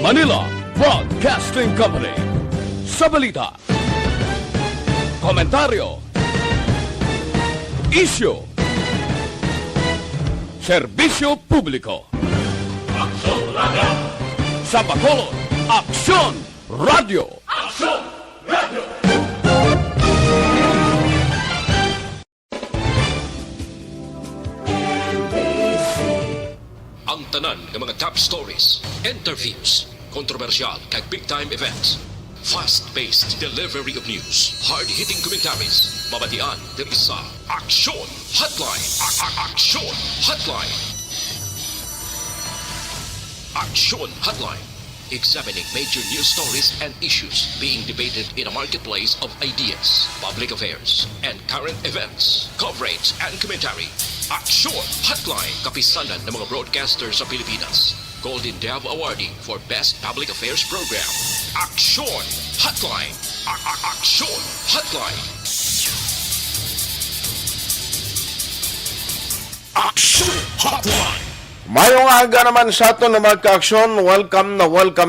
Manila Broadcasting Company. Sa balita, komentaryo, isyu, serbisyo publiko. Aksyon Radio! Sa Bacolod, Aksyon Radio! Aksyon Radio! Ang tanan ng mga top stories, interviews, kontrobersyal kag big-time events. Fast-paced delivery of news, hard-hitting commentaries, mabatian diri sa Aksyon Hotline. Aksyon Hotline. Aksyon Hotline. Examining major news stories and issues being debated in a marketplace of ideas, public affairs, and current events. Coverage and commentary. Aksyon Hotline. Kapisanan ng mga broadcasters sa Pilipinas. Golden Dove Awardee for Best Public Affairs Program. Aksyon Hotline. Aksyon Hotline. Aksyon Hotline. Mayong aga naman sa ato na mga ka-aksyon. Welcome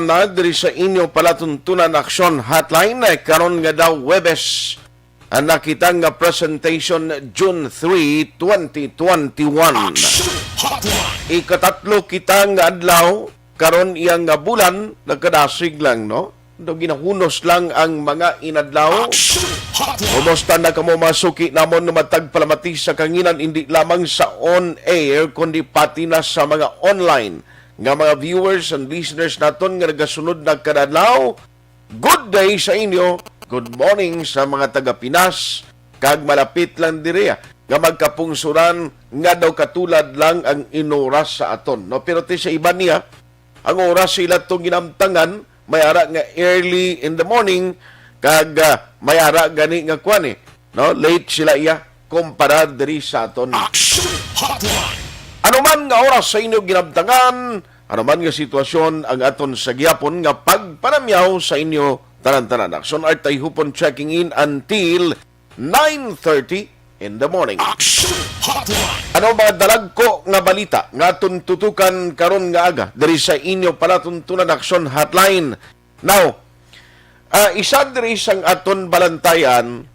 na diri sa inyo palatuntunan Aksyon Hotline. Karon nga daw Webes ang nakitang nga presentation June 3, 2021. Ikatatlo kitang adlaw karon iyang nga bulan nagkadasig lang, no? Do ginahunos lang ang mga inadlaw. Kumusta na kamo masuki namon na matagpalamati sa kanginan hindi lamang sa on-air kundi pati na sa mga online nga mga viewers and listeners naton nga nagasunod na kadadlaw. Good day sa inyo. Good morning sa mga taga-Pinas kag malapit lang diri nga magkapungsuran nga daw katulad lang ang inoras sa aton, no? Pero ti sa iba niya ang oras sila tong ginamtangan may ara nga early in the morning kag may ara gani nga kwan no? Late sila iya kumpara diri sa aton. Ano man nga oras sa inyo ginamtangan, ano man nga sitwasyon ang aton sa gihapon nga pagpanamyaw sa inyo tanan-tanan. Aksyon at Tayhopon checking in until 9:30 in the morning. Ano mga dalagko nga balita nga aton tutukan karon nga aga diri sa inyo palatuntunan Aksyon Hotline. Now, isa diri sang aton balantayan,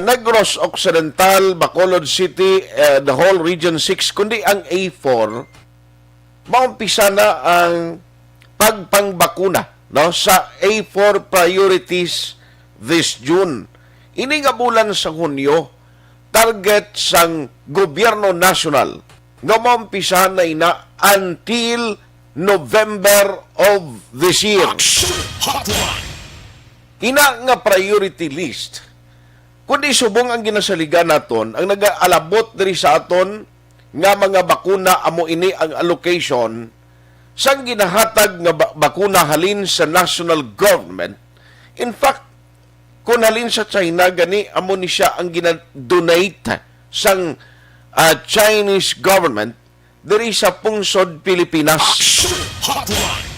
Negros Occidental, Bacolod City, the whole Region 6 kundi ang A4 maumpisa na ang pagpangbakuna, no, sa A4 priorities this June. Ini nga bulan sa Hunyo, target sang gobyerno national nga maumpisahan na ina until November of this year. Ina nga priority list. Kundi subong ang ginasaligan naton, ang nag-aalabot diri sa aton nga mga bakuna amo ini ang allocation sang ginahatag nga bakuna halin sa national government. In fact, kung halin sa China, gani amo ni siya ang gina-donate sang Chinese government diri sa pungsod Pilipinas.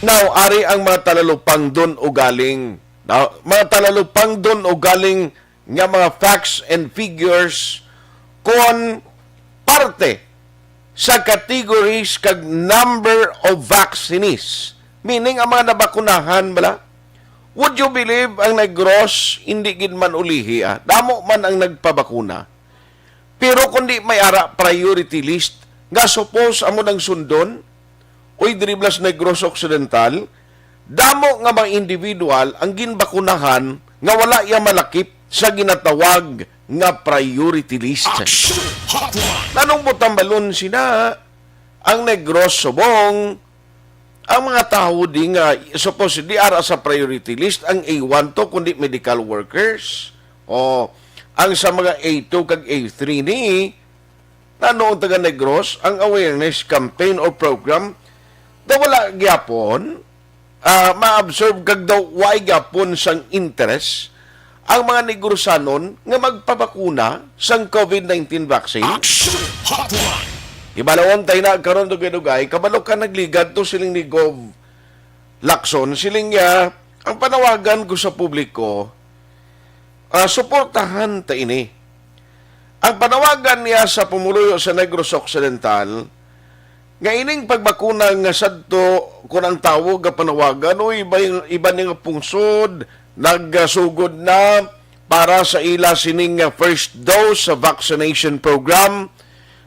Now, ari ang mga talalupang doon o galing. Now, mga talalupang doon o galing nga mga facts and figures kung parte sa categories kag number of vaccinees. Meaning, ang mga nabakunahan, bala, would you believe ang Negros hindi gid man ulihi, damo man ang nagpabakuna. Pero kundi may ara priority list, nga suppose amo nang sundon, oy driblas Negros Occidental, damo nga mga individual ang ginbakunahan nga wala iya malakip sa ginatawag nga priority list. Nanong butang balon sina ang Negros subong ang mga tao di nga supposedly ara sa priority list ang A1 to kundi medical workers o ang sa mga A2 kag A3 ni nanoong taga Negros ang awareness campaign or program da wala gyapon ma-observe kag daw why gyapon sang interest ang mga Negrosanon nga magpabakuna sang COVID-19 vaccine. Ibalawon tayo na karon dugay-dugay, kabalo ka nagligad to siling ni Gov Lacson, siling niya, ang panawagan ko sa publiko, suportahan ta ini. Ang panawagan niya sa pumuluyo sa Negros Occidental, Nga ining pagbakuna nga sadto kung ang tawag nga panawagan o iba nga pungsod nagsugod na para sa ila sining first dose sa vaccination program.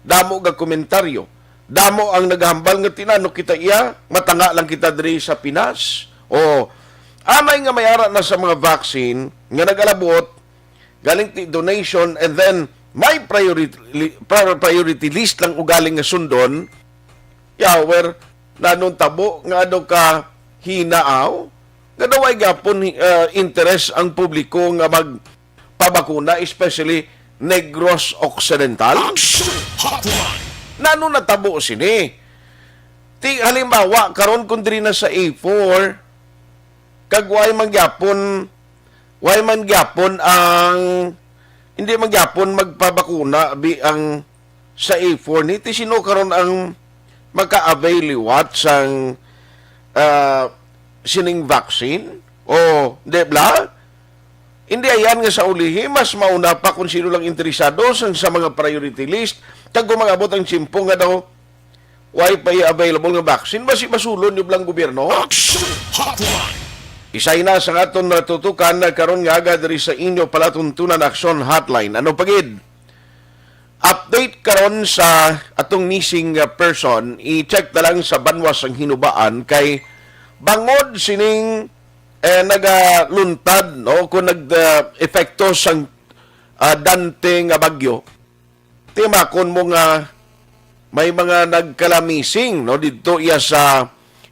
Damo nga komentaryo. Damo ang naghambal nga tinano kita iya, matanga lang kita diri sa Pinas. O amay nga mayara na sa mga vaccine nga nagalabot galing ti donation and then may priority list lang ugaling nga sundon. Yawer nanong tabo nga ano ka hinaaw nga daw ay gapon interest ang publiko nga magpabakuna, especially Negros Occidental. Nano natabo sini? Ti halimbawa karon kun diri na sa A4 kag way man gyapon ang hindi man gyapon magpabakuna bi ang sa A4 ni ti sino karon ang maka-avail liwat sang sining vaccine o debla. Hindi ayan nga sa ulihi, mas mauna pa kung sino lang interesado sa mga priority list. Kag gumagabot ang simpo nga daw, Wi-Fi available nga vaccine, basi masulon yung lang gobyerno. Isay na sa aton natutukan na karon nga agad rin sa inyo palatuntunan Aksyon Hotline. Ano pagid? Update karon sa atong missing person, i-check na lang sa banwas ang hinubaan kay bangod sining nagaluntad no kung nag-epekto sang dante nga bagyo. Timakon mo nga may mga nagkalamising no didto iya sa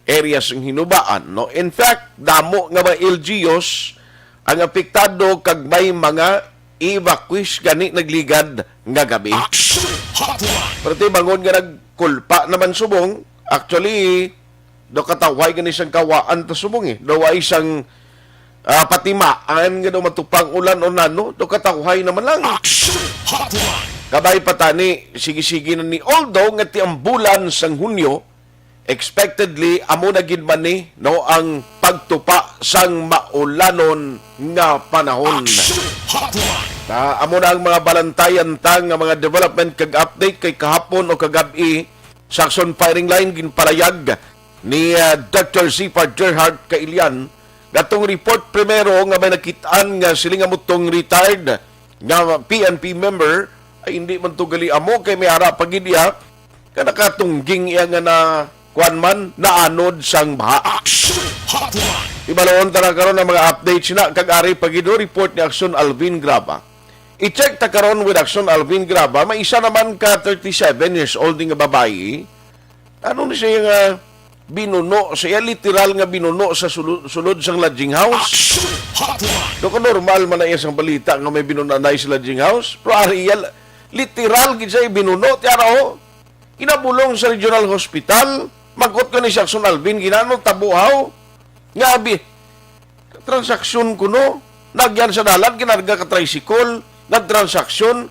areas ng hinubaan no. In fact, damo nga mga LGUs ang apektado kag may mga evacuees gani nagligad nga gabi. Pero bangon nga nagkulpa naman subong, actually do kataway gani siyang kawaan ta subong do ay isang patimaan nga do matupang ulan o nano do kataway naman lang. Kabay patani sige-sige na ni although nga ti ambulan sang Hunyo expectedly amo na gid man ni no ang pagtupa sang maulanon nga panahon. Amo na ang mga balantayan tang nga mga development kag update kay kahapon o kagabi sa Aksyon firing line ginpalayag ni Dr. Zipar Gerhard Kailian. Gatong report primero nga may nakitaan nga siling amutong retired nga PNP member ay hindi man tugali amo kay may harap pagidya ka nakatungging iya nga na kuan man naanod sang baha. Ibaloon tara karon ang mga updates na kag ari pagido report ni Aksyon Alvin Graba. I-check ta karon with Aksyon Alvin Graba, may isa naman ka 37 years old nga babae. Ano ni siya nga binuno, siya literal nga binuno sa sulod sang lodging house. Do ko normal man na isang balita nga may binunanay sa lodging house. Pero ariel, literal gid siya binuno. Tiara inabulong sa regional hospital. Magot ko ni Aksyon Alvin, ginano tabuhaw. Nga abi, transaksyon ko no. Nagyan sa dalan, kinarga ka tricycle, nagtransaksyon.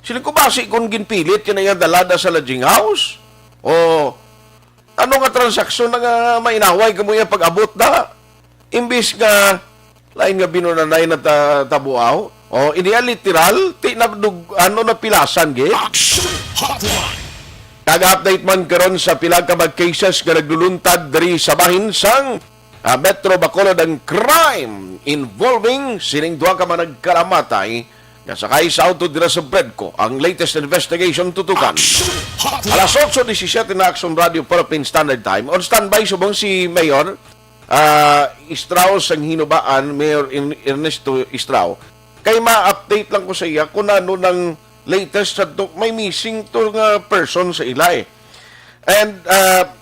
Sila ko basi kung ginpilit, yun na yung dalada sa lodging house. O, ano nga transaksyon na nga mainaway ka mo yung pag-abot na? Imbis nga, lain nga binunanay na tabuaw. O, iniya literal, na pilasan, git? Kag-update man karon sa pila ka mag cases nga nagluluntad diri sa bahin sang Metro Bacolod ang crime involving sining duha ka man nagkaramatay nga sakay sa auto dira sa Bredco. Ang latest investigation tutukan. Alas 8:17 na Aksyon Radio Philippine Standard Time. On standby subong si Mayor Istrao sang hinubaan, Mayor Ernesto Istrao. Kay ma-update lang ko sa iya kung ano ng latest sa may missing to nga person sa ilay. And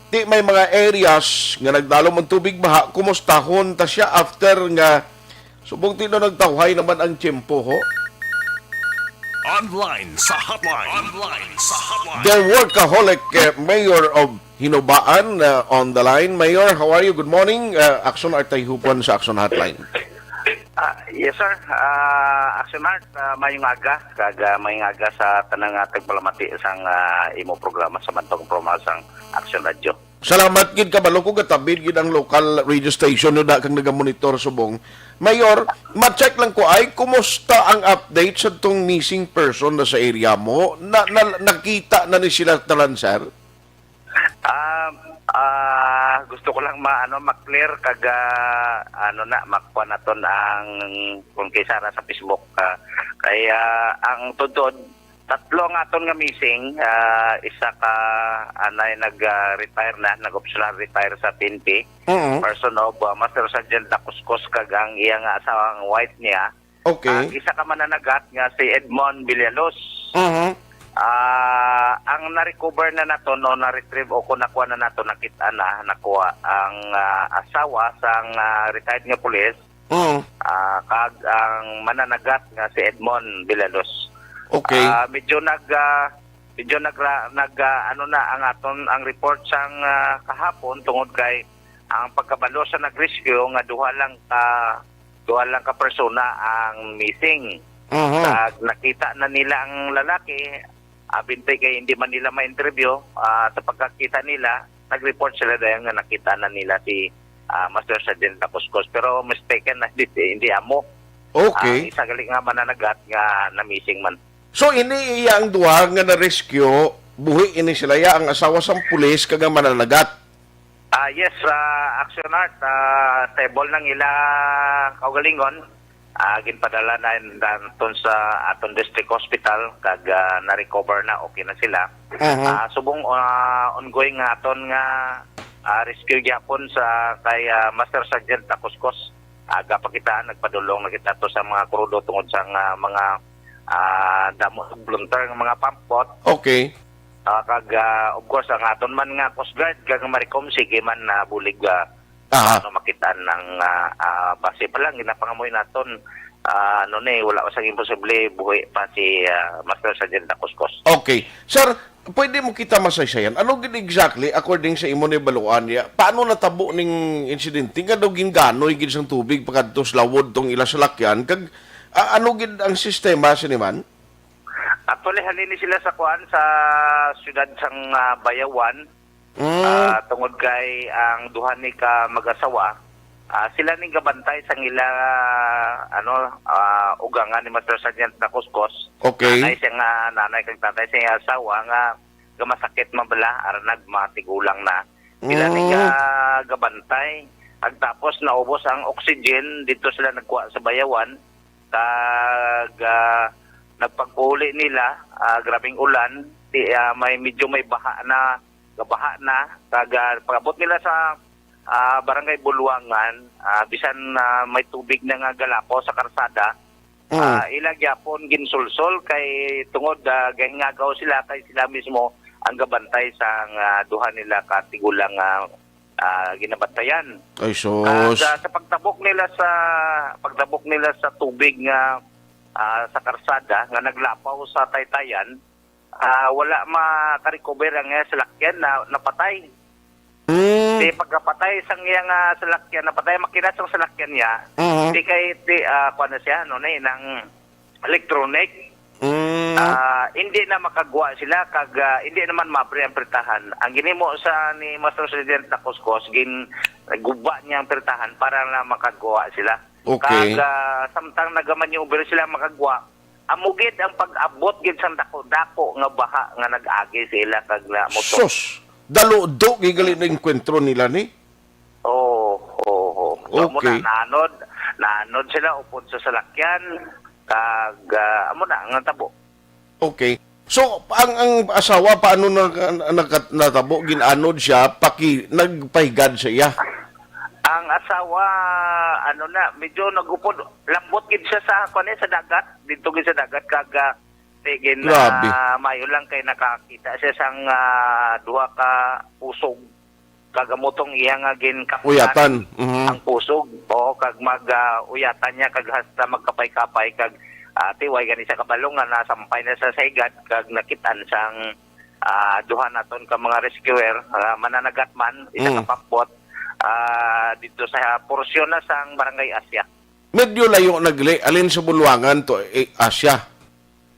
may mga areas nga nagdalom ang tubig baha, kumustahon ta siya after nga subong tino nagtawhay naman ang tiyempo ho. Online sa hotline. The workaholic Mayor of Hinubaan on the line. Mayor, how are you? Good morning. Aksyon Tayhopon sa Aksyon Hotline. Yes sir, Aksyon Mart, mayong aga, mayong aga sa tanang tagpalamati sang imo programa sa bantong programa sang Aksyon Radio. Salamat gid kabalo ko gatabid gid ang local radio station no da kang nagamonitor subong. Mayor, ma-check lang ko ay kumusta ang update sa tong missing person na sa area mo? Nakita na ni sila talan, sir? Gusto ko lang ma-clear kag makuha naton ang kung kisara sa Facebook. Kaya ang tudod tatlo nga aton nga missing, isa ka nag-retire na, nag-optional retire sa PNP. Person of Master Sergeant Dakuskus kag ang iya nga asawang white niya. Okay. Ang isa ka mananagat nga si Edmond Villalos. Ang na-recover na nato no na-retrieve o kung nakuha na nato nakita na nakuha ang asawa sang retired nga pulis. Kag ang mananagat nga si Edmond Villalos. Okay. Medyo nag ang aton ang report sang kahapon tungod kay ang pagkabalo sa nag-rescue nga duha lang ka persona ang missing. Nakita na nila ang lalaki, bintay kay hindi man nila ma-interview. Sa pagkakita nila, nag-report sila dahil nga nakita na nila si Master Sergeant Dakuskus. Pero mistaken na hindi amo. Okay. Isa gali nga mananagat nga na missing man. So ini iya ang duha nga na-rescue, buhi ini sila ya ang asawa sang pulis kag ang mananagat. Yes, Aksyon Art, stable nang ila kaugalingon. Ginpadala na doon sa aton district hospital kag na-recover na, okay na sila. Subong ongoing nga aton nga rescue gyapon sa kay Master Sergeant Dakuskus. Aga pa kita nagpadulong na kita to sa mga krudo tungod sa mga damo blunter ng mga pampot. Okay. Kag of course ang aton man nga Coast Guard kag Maricom sige man na bulig makita ng base pa lang ginapangamoy naton wala pa sang imposible buhi pa si Master Sergeant Dakuskus. Okay. Sir, pwede mo kita masaysayan. Ano gid exactly according sa imo ni baluan niya? Paano natabo ning insidente? Nga daw ginganoy gid sang tubig pagkadto sa lawod tong ila salakyan kag ano gid ang sistema siniman? Actually, halini sila sa kuan sa siyudad sang Bayawan. Tungod kay ang duha ni ka mag-asawa, sila ning gabantay sang ila ugangan ni Master Sergeant Dakuskus. Okay. Nanay kag tatay siya asawa nga gamasakit mabala aranag matigulang na. Sila ning gabantay. Ag tapos naubos ang oxygen dito sila nagkuha sa Bayawan. Kag nagpagpuli nila, grabing ulan, may baha na, kag pagabot nila sa barangay Buluangan, bisan may tubig na nga galapo sa karsada, ilagyapon ginsulsol kay tungod gahingagaw sila kay sila mismo ang gabantay sa duha nila katigulang ginabantayan. Ay sos. Sa pagtabok nila sa tubig nga sa karsada nga naglapaw sa Taytayan, wala makarecover ang salakyan na napatay. Di pagkapatay sang iyang salakyan, napatay makinat sang salakyan niya. Di kay kuan na siya nang electronic. Hindi na makagwa sila kag hindi naman mabre ang pertahan. Ang ginimo sa ni Master Sergeant Dakuskus guba niya ang pertahan para na makagwa sila. Okay. Kag samtang nagamaneuver sila makagwa, amugid ang pag-abot gid sang dako-dako nga baha nga nag-agi sila kag na motor. Sus. Dalo-do gigali na enkwentro nila ni. Okay. Nanod sila upod sa salakyan kag amo na nga tabo. Okay. So ang asawa paano natabo ginanod siya nagpahigad siya. Ang asawa medyo nagupod lambot gid siya sa sa dagat dito gid sa dagat kag tigin mayo lang kay nakakita siya sang duha ka pusog kagamotong iya nga uyatan. Ang pusog kag uyatan niya kag hasta magkapay-kapay kag tiway gani sa kabalong nga nasampay na sa saygad kag nakitan sang duha naton ka mga rescuer mananagat man isa ka papot dito sa porsyon na sang Barangay Asya. Medyo layo alin sa Buluangan to Asya.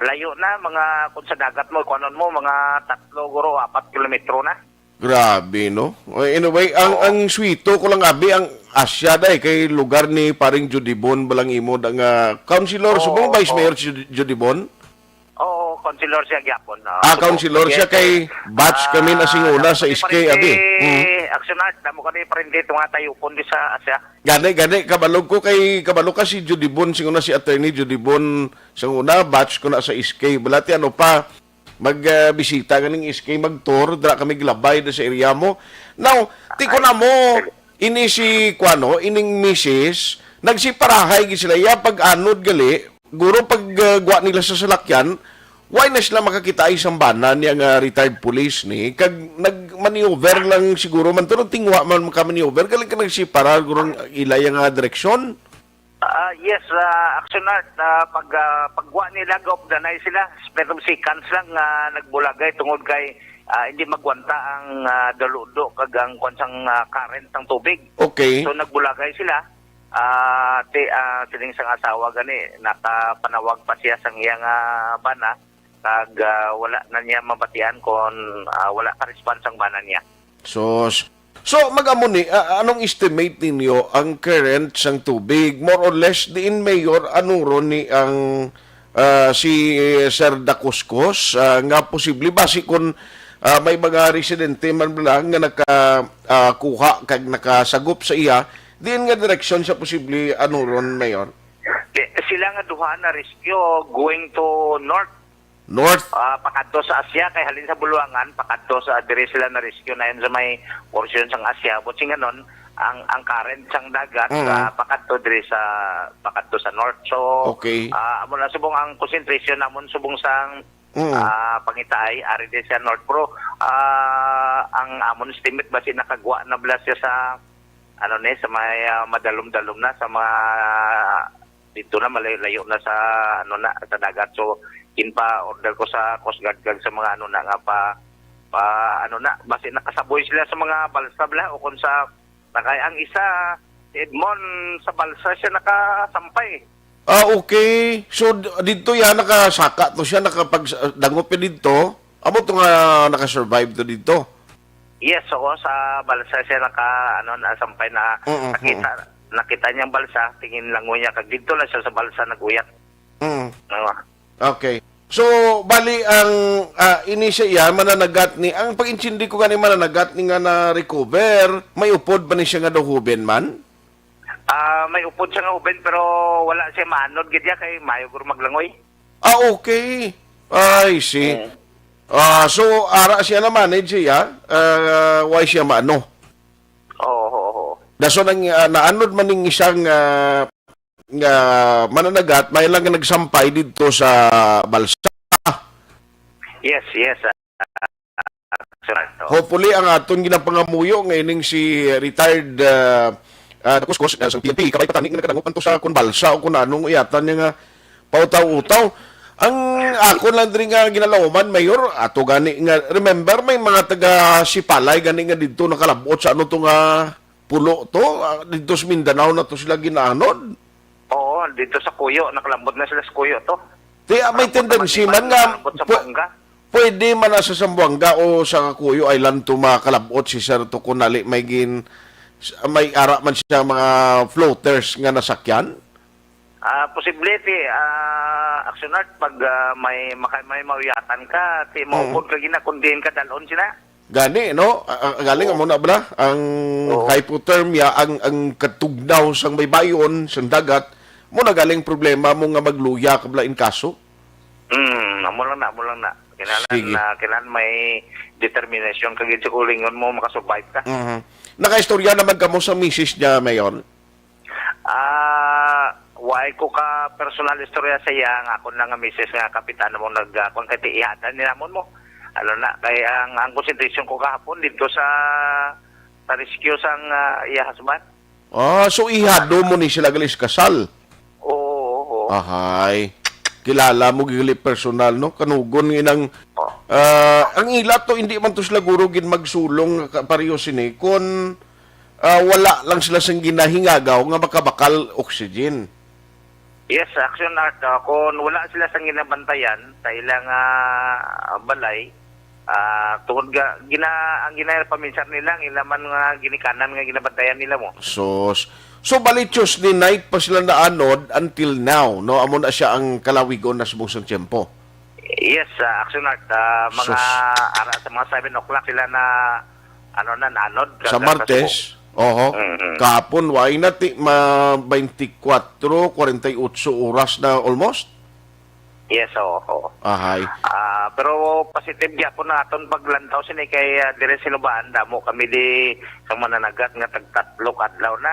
Layo na mga kung sa dagat mo kuanon mo mga 3 guro 4 kilometro na. Grabe no. Anyway, ang swito ko lang abi ang Asya day kay lugar ni paring Judibon balang imo nga councilor subong vice mayor si Judibon. Oo, counselor siya gyapon. Counselor siya kay batch kami na singuna sa SK abi. Aksyonan, damo kami parinde tunga Tayhopon di sa Asya. Gani kabalog ko kay kabalo ka si Judibon singuna si Attorney Judibon singuna batch ko na sa SK. Balati ano pa magbisita ganing SK mag-tour dra kami glabay sa area mo. Now, tiko na mo ini si kuano ining misis nagsiparahay gid sila ya pag anod gali guro pag guwa nila sa salakyan why na sila makakita ay sambanan niya nga retired police ni kag nagmaneuver lang siguro man tunog tingwa man maka-maneuver gali ka nagsipara guro ilay nga direksyon. Yes, Aksyonan, pagwa nila gaupdanay sila, pero seconds lang nagbulagay tungod kay hindi magwanta ang daludo kag ang kwansang current ng tubig. Okay. So nagbulagay sila. Siling sang asawa gani nakapanawag pa siya sang iyang bana kag wala na niya mabatian kon wala ka response ang bana niya. So magamo ni anong estimate ninyo ang current sang tubig more or less diin mayor anong ron ni ang si Sir Dakuskus nga posible basi kun may mga residente man lang nga nakakuha kag nakasagop sa iya diin nga direksyon sa posible anong ron mayor? Sila nga duha na rescue going to north. Pakadto sa Asya kay halin sa Buluangan pakadto sa dire sila na rescue na yun sa may portion sang Asya but nganon ang current sang dagat pakadto dire pakadto sa north. So okay. Amo na subong ang concentration namon subong sang pangitay ari dire sa north pro ang amon estimate basi nakagwa na blas siya sa sa may madalom-dalom na sa mga dito na malayo na sa sa dagat. So pa order ko sa Coast Guard kag sa mga nga pa basi nakasaboy sila sa mga balsa bla o kun sa nakay ang isa Edmond sa balsa siya nakasampay. Okay. So dito ya nakasaka to siya nakapagdangop dito. Amo to nga nakasurvive to dito. Yes, so sa balsa siya sampay na nakita niyang balsa, tingin lang niya kag dito lang siya sa balsa naguyat. Okay. So, bali ang ini siya mananagat ni ang pag-intindi ko gani mananagat ni nga na recover, may upod ba ni siya nga huben man? May upod siya nga huben pero wala siya maanod gid kay mayo gur maglangoy. Okay. I see. So ara siya na manage siya, why siya maano? Oo. Daso nang naanod man ning isang nga mananagat may lang nagsampay dito sa balsa. Yes. Hopefully ang aton ginapangamuyo ngayon si retired Dakuskus sa PNP kapay patanik nga nakadangopan to sa kun balsa o kun anong iyatan niya nga pautaw-utaw. Ang ako lang din nga ginalawaman mayor ato gani nga remember may mga taga Sipalay gani nga dito nakalabot sa ano to nga pulo to dito sa Mindanao na to sila ginaanod. Oo, dito sa Kuyo, nakalambot na sila sa Kuyo to. May tendency man nga, pwede man na sa Zamboanga o sa Kuyo Island to makalabot si Sir to kunali may ara man siya mga floaters nga nasakyan? Posibility, Aksyonan, pag may mauyatan ka, maupod ka ginakundihin ka dalon sila. Gani, no? Galing mo na bala ang hypothermia, ang katugnaw sang may bayon, sang dagat, mo na galing problema mo nga magluya kabla in kaso? Amo lang na. Kailangan may determination kagid sa kulingon mo makasurvive ka. Nakaistorya naman ka mo sa misis niya, Mayor? Why ko ka personal istorya sa iya nga ako na nga misis nga kapitan mo nagkon kay tiihatan nilamon mo. Kay ang concentration ko kahapon dito sa rescue sang iya husband. So ihado mo ni sila galis kasal? Oo. Ahay. Kilala mo gili personal, no? Kanugon nginang ang ila to hindi man to sila guro gin magsulong pareho sini kun wala lang sila sang ginahingagaw nga makabakal oxygen. Yes, Aksyon Art. Kung wala sila sang ginabantayan sa ilang balay, tungod ang paminsan nila, ang ilaman nga ginikanan nga ginabantayan nila mo. So bali Tuesday night pa sila naanod until now, no? Amo na siya ang kalawigon na subong sang tiyempo. Yes, Aksyon Art, mga sa mga 7 o'clock sila na nanod Sa Martes. Oho. Kahapon, why na 24, 48 oras na almost? Yes, oo. Ahay. Pero positive gyapon na aton paglantaw sini kay dire sinubaan damo kami di sa mananagat nga tagtatlo adlaw na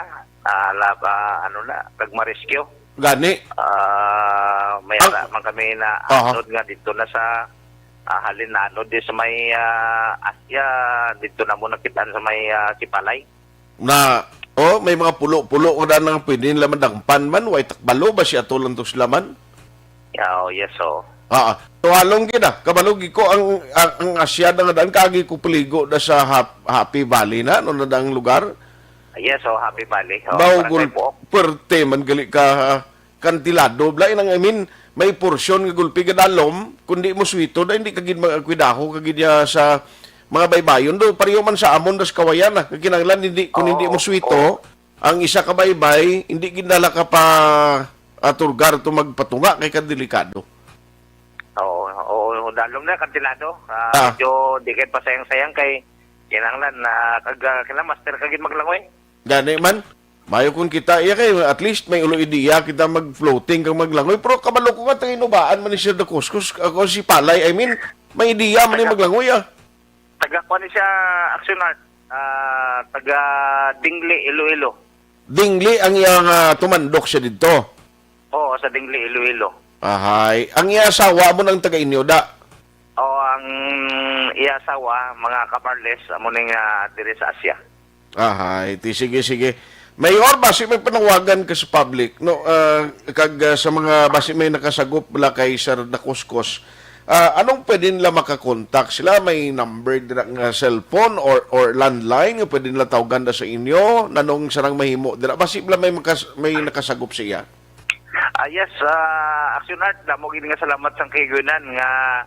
tagma-rescue. Gani. May ara man kami na anod nga dito na sa halin na anod di sa may Asya dito na mo nakitaan sa may Sipalay. Na may mga pulo-pulo ko na nang pwede nila madangpan man, way takbalo ba siya tulang to sila man? Yes, so. So halong gina, kabalugi ko ang Asya na nga daan, kagi ko paligo na sa Happy Valley na, no na daang lugar. Yes, so Happy Valley. Bawgul, perte man gali ka kantilado, blain ang may porsyon nga gulpi ka dalom, kundi mo swito, na hindi kagid mag-akwidaho, kagid niya sa mga baybayon, do pariyo man sa amon, das kawayan na, kinanglan, kung hindi mo swito, ang isa ka baybay, hindi ginala ka pa turgar to magpatunga kay kadelikado. Oo, dalom na kantilado. Medyo di kay pasayang-sayang kay kinanglan na kila master kagid maglangoy. Gani man, mayo kung kita iya kay at least may ulo ideya kita mag-floating kang maglangoy, pero kabalo ko nga inubaan man ni Sir Dakuskus, ako si Palay, may ideya man ni maglangoy Taga ko ni siya Aksyon Art. Taga Dingli, Iloilo. Dingli ang iyang tumandok siya dito. Oo, sa Dingli, Iloilo. Ahay. Ang iasawa mo ng taga-inyo, da? Oo, ang iasawa, mga kaparles, amo ning dire sa Asya. Ahay. Sige. Mayor, basi may panawagan ka sa public, no? Sa mga, basi may nakasagop la kay Sir Dakuskus, anong pwede nila makakontak? Sila may number ng cellphone or landline, pwede nila tawagan na sa inyo, nanong sarang mahimo. Basi may nakasagop siya. Yes, Aksyon Art, damo gid nga salamat sa kaygunan nga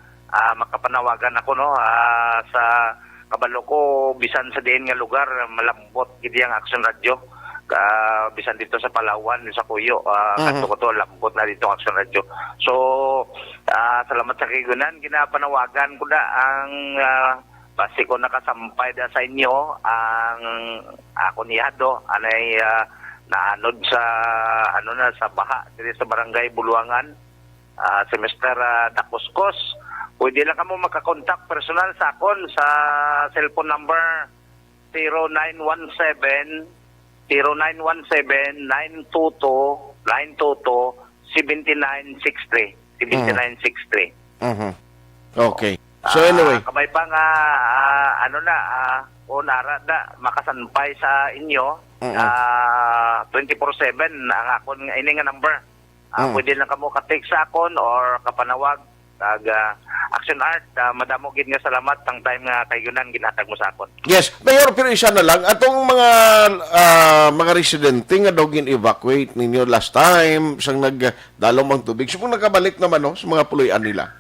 makapanawagan ako no sa kabalo ko bisan sa diin nga lugar malambot gid ang Aksyon Radio. Bisan dito sa Palawan, sa Kuyo, kanto ko to lambot na dito ang Aksyon Radio. So, salamat sa kaygunan, ginapanawagan ko na ang basi ko nakasampay da sa inyo ang ako niyado anay naanod sa sa baha dito sa barangay Buluangan, si Mr. Dakuskus. Pwede lang kamo makakontak personal sa akon sa cellphone number 0917-922-7963. Okay. So anyway, kabay pa nga nara da makasanpay sa inyo 24/7 ang akon nga ini nga number. Pwede lang kamo ka-text sa akon or kapanawag kag Aksyon Art. Madamo gid nga salamat tang time nga kaygunan ginatag mo sa akon. yes, Mayor, pero isa na lang atong mga residente nga daw gin-evacuate ninyo last time sang nagdalom ang tubig. So kung nakabalik naman sa mga puloy-an nila.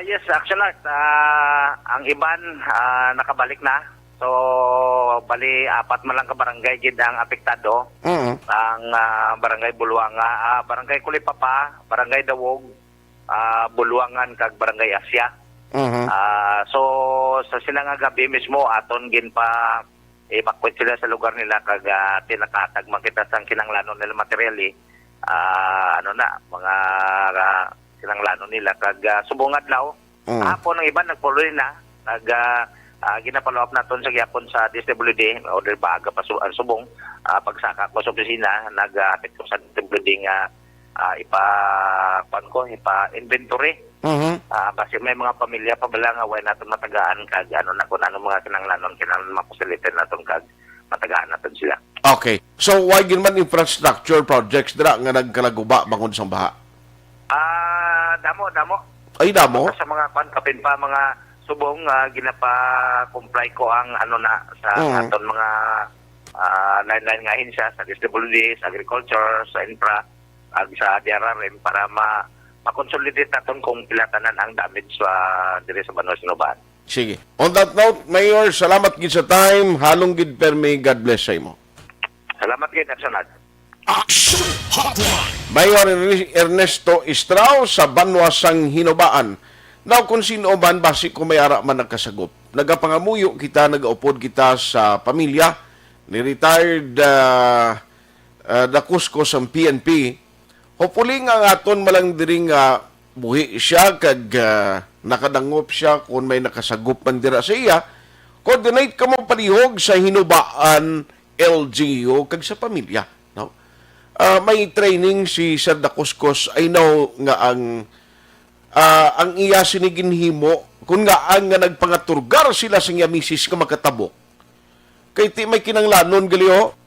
Yes, Aksyon Art. Ang iban nakabalik na. So, bali, 4 man lang ka barangay gid ang apektado. Ang barangay Buluanga, barangay Kulipapa, barangay Dawog, Buluangan kag barangay Asya. So, sa sila nga gabi mismo, aton gin pa evacuate sila sa lugar nila kag tinakatag man kita sang kinanglanon nila materially. Mga kinanglanon nila kag subong adlaw. Hapon ang iban nagpuloy na kag ginapalawap naton sa gyapon sa DSWD order baga pa ang subong pagsaka ko sa opisina nag-apekto sa DSWD nga ipa-inventory. Kasi may mga pamilya pa bala nga way naton matagaan kag kung ano mga kinanglanon mapasilite naton kag matagaan naton sila. Okay. So why gin man infrastructure projects dira nga nagkalaguba bangod sang baha? Damo. Ay damo. Sa mga kapin pa mga subong ginapa-comply ko ang sa aton mga line nga hinsya sa DSWD, sa agriculture, sa infra, ag sa DRRM para ma-consolidate naton kung pilatanan ang damage sa dire sa Banwas Sinubaan. Sige. On that note, Mayor, salamat gid sa time. Halong gid permi. God bless sa imo. Salamat gid, Aksyon Art. Aksyon Hotline. Mayor Ernesto Estrao sa Banwasang Hinubaan. Now, kung sino man, basi kung may ara man nagkasagop. Nagapangamuyo kita, nagaupod kita sa pamilya ni retired dakuskos ang PNP. Hopefully nga aton malang diri nga buhi siya kag nakadangop siya kung may nakasagop man dira sa iya. Coordinate ka mo palihog sa Hinubaan LGU kag sa pamilya. No? May training si Sir Dakuskos. I know nga ang iya siniginhimo kung nga ang nga nagpangaturgar sila sa iya misis nga makatabok. Kay ti may kinanglanon gali ho.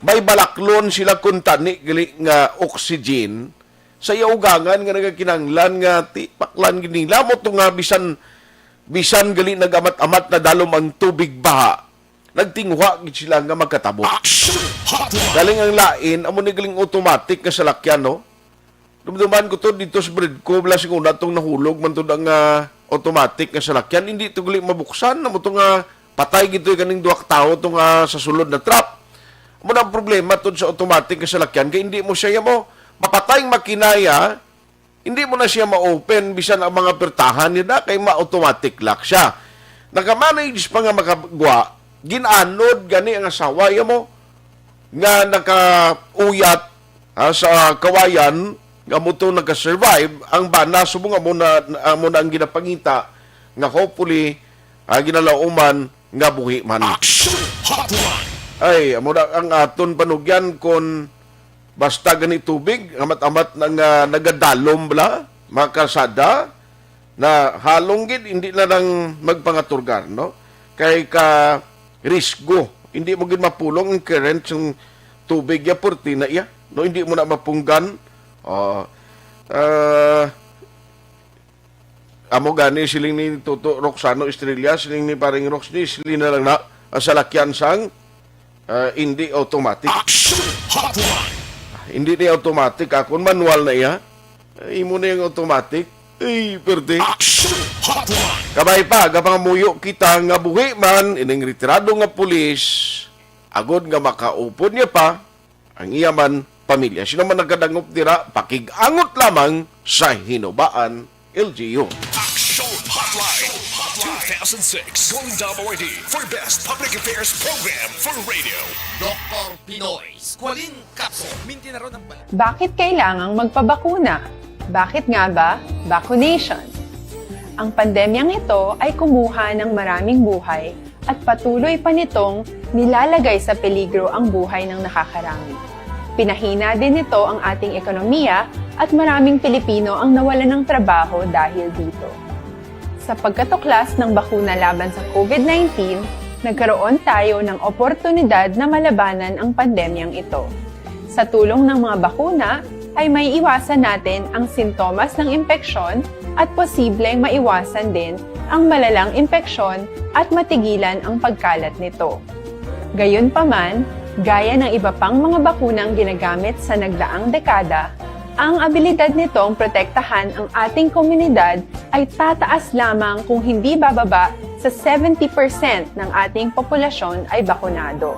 May balaklon sila kung tani gali nga oxygen sa iya ugangan nga nagakinanglan nga ti paklan gini lamot nga bisan gali nagamat-amat na dalom ang tubig baha. Nagtingwa gid sila nga magkatabok. Galing ang lain amo ni galing automatic nga salakyan no. Dumduman ko to dito sa bread ko bala siguro tong nahulog man to ang automatic nga salakyan hindi to gali mabuksan amo to nga patay gito kaning duwak tao to nga sa sulod na trap. Amo na ang problema to sa automatic nga salakyan kay hindi mo siya mo mapatay makinaya hindi mo na siya ma-open bisan ang mga pertahan niya kay ma-automatic lock siya. Naka-manage pa nga makagwa ginanod gani ang asawa mo nga nakauyat sa kawayan nga mo to nagka-survive ang bana subong mo na ang ginapangita nga hopefully ginalauman nga buhi man. Ay amo na ang aton panugyan kon basta gani tubig amat-amat nang nagadalom bala makasada na halong gid hindi na lang magpangaturgar no kay ka risgo hindi mo gid mapulong ang current ng tubig ya porti na iya no hindi mo na mapunggan. Amo gani siling ni Toto Roxano Estrella siling ni paring Rox ni siling na lang na salakyan sang hindi automatic. Hindi ni automatic akon manual na iya. Imo na yung automatic. Ay, perde. Kabay pa, gapangamuyo kita nga buhi man ining retirado nga pulis agod nga makaupod niya pa ang iya man pamilya. Sino man nagkadangop dira, pakigangot lamang sa Hinubaan LGU. Aksyon Hotline 2006 Golden WID for Best Public Affairs Program for Radio. Dr. Pinoy, Squalin Capsule. Minti na ron ang balik. Bakit kailangang magpabakuna? Bakit nga ba vaccination? Ang pandemyang ito ay kumuha ng maraming buhay at patuloy pa nitong nilalagay sa peligro ang buhay ng nakakarami. Pinahina din nito ang ating ekonomiya at maraming Pilipino ang nawalan ng trabaho dahil dito. Sa pagkatuklas ng bakuna laban sa COVID-19, nagkaroon tayo ng oportunidad na malabanan ang pandemyang ito. Sa tulong ng mga bakuna, ay may iwasan natin ang sintomas ng impeksyon at posibleng maiwasan din ang malalang impeksyon at matigilan ang pagkalat nito. Gayunpaman, gaya ng iba pang mga bakunang ginagamit sa nagdaang dekada, ang abilidad nitong protektahan ang ating komunidad ay tataas lamang kung hindi bababa sa 70% ng ating populasyon ay bakunado.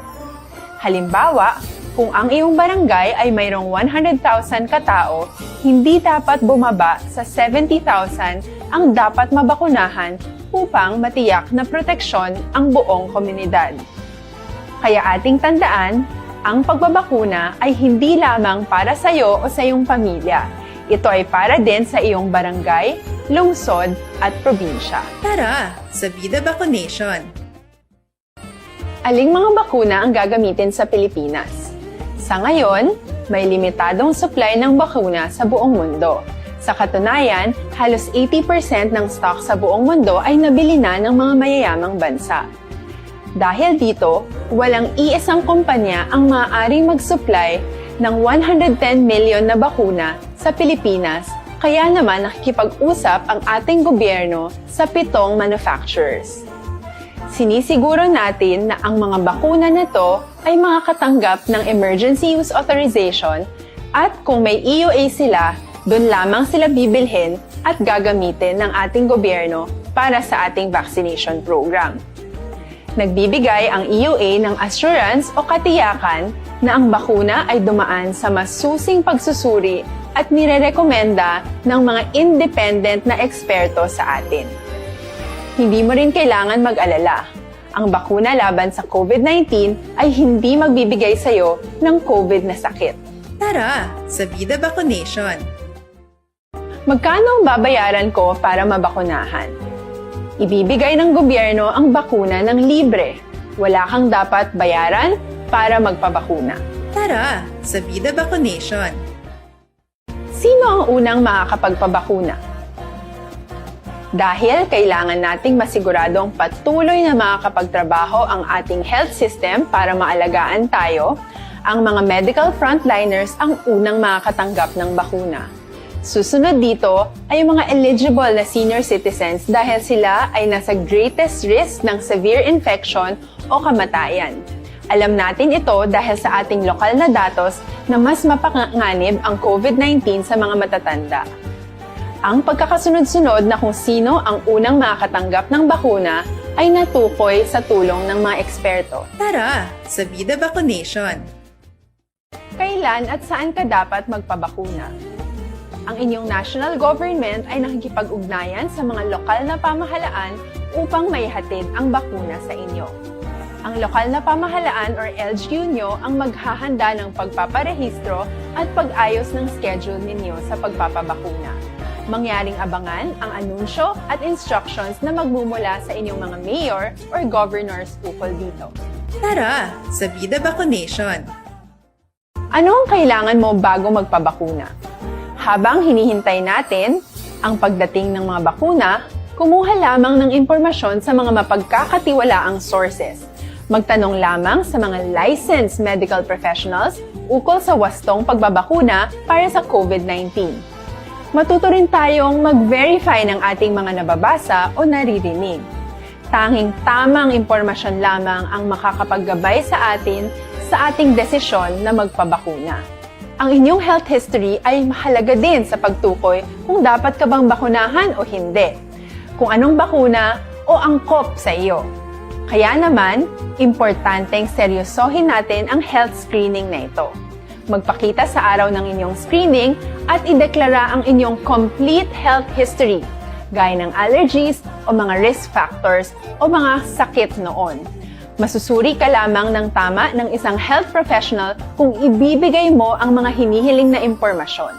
Halimbawa, kung ang iyong barangay ay mayroong 100,000 katao, hindi dapat bumaba sa 70,000 ang dapat mabakunahan upang matiyak na proteksyon ang buong komunidad. Kaya ating tandaan, ang pagbabakuna ay hindi lamang para sa iyo o sa iyong pamilya. Ito ay para din sa iyong barangay, lungsod at probinsya. Tara, sa Vida Vaccination! Aling mga bakuna ang gagamitin sa Pilipinas? Sa ngayon, may limitadong supply ng bakuna sa buong mundo. Sa katunayan, halos 80% ng stock sa buong mundo ay nabili na ng mga mayayamang bansa. Dahil dito, walang iisang kumpanya ang maaaring mag-supply ng 110 million na bakuna sa Pilipinas, kaya naman nakikipag-usap ang ating gobyerno sa 7 manufacturers. Sinisiguro natin na ang mga bakuna na to ay makakatanggap ng Emergency Use Authorization at kung may EUA sila, doon lamang sila bibilhin at gagamitin ng ating gobyerno para sa ating vaccination program. Nagbibigay ang EUA ng assurance o katiyakan na ang bakuna ay dumaan sa masusing pagsusuri at nirerekomenda ng mga independent na eksperto sa atin. Hindi mo rin kailangan mag-alala. Ang bakuna laban sa COVID-19 ay hindi magbibigay sa'yo ng COVID na sakit. Tara sa Vida Vaccination! Magkano ang babayaran ko para mabakunahan? Ibibigay ng gobyerno ang bakuna ng libre. Wala kang dapat bayaran para magpabakuna. Tara sa Vida Vaccination! Sino ang unang makakapagpabakuna? Dahil kailangan nating masiguradong patuloy na makakapagtrabaho ang ating health system para maalagaan tayo, ang mga medical frontliners ang unang makakatanggap ng bakuna. Susunod dito ay yung mga eligible na senior citizens dahil sila ay nasa greatest risk ng severe infection o kamatayan. Alam natin ito dahil sa ating lokal na datos na mas mapanganib ang COVID-19 sa mga matatanda. Ang pagkakasunod-sunod na kung sino ang unang makakatanggap ng bakuna ay natukoy sa tulong ng mga eksperto. Tara sa Vida Vaccination! Kailan at saan ka dapat magpabakuna? Ang inyong national government ay nakikipag-ugnayan sa mga lokal na pamahalaan upang maihatid ang bakuna sa inyo. Ang lokal na pamahalaan or LGU nyo ang maghahanda ng pagpaparehistro at pag-ayos ng schedule ninyo sa pagpapabakuna. Mangyaring abangan ang anunsyo at instructions na magmumula sa inyong mga mayor or governors ukol dito. Tara sa Vida Vaccination! Ano ang kailangan mo bago magpabakuna? Habang hinihintay natin ang pagdating ng mga bakuna, kumuha lamang ng impormasyon sa mga mapagkakatiwalaang sources. Magtanong lamang sa mga licensed medical professionals ukol sa wastong pagbabakuna para sa COVID-19. Matuto rin tayong mag-verify ng ating mga nababasa o naririnig. Tanging tamang impormasyon lamang ang makakapaggabay sa atin sa ating desisyon na magpabakuna. Ang inyong health history ay mahalaga din sa pagtukoy kung dapat ka bang bakunahan o hindi, kung anong bakuna o angkop sa iyo. Kaya naman, importanteng seryosohin natin ang health screening na ito. Magpakita sa araw ng inyong screening at ideklara ang inyong complete health history, gaya ng allergies o mga risk factors o mga sakit noon. Masusuri ka lamang ng tama ng isang health professional kung ibibigay mo ang mga hinihiling na impormasyon.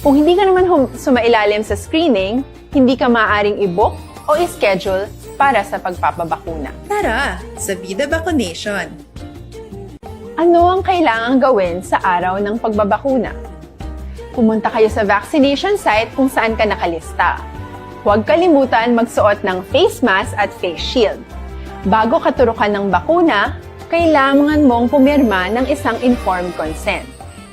Kung hindi ka naman sumailalim sa screening, hindi ka maaaring i-book o i-schedule para sa pagpapabakuna. Tara sa Vida Vaccination! Ano ang kailangang gawin sa araw ng pagbabakuna? Pumunta kayo sa vaccination site kung saan ka nakalista. Huwag kalimutan magsuot ng face mask at face shield. Bago katurukan ng bakuna, kailangan mong pumirma ng isang informed consent.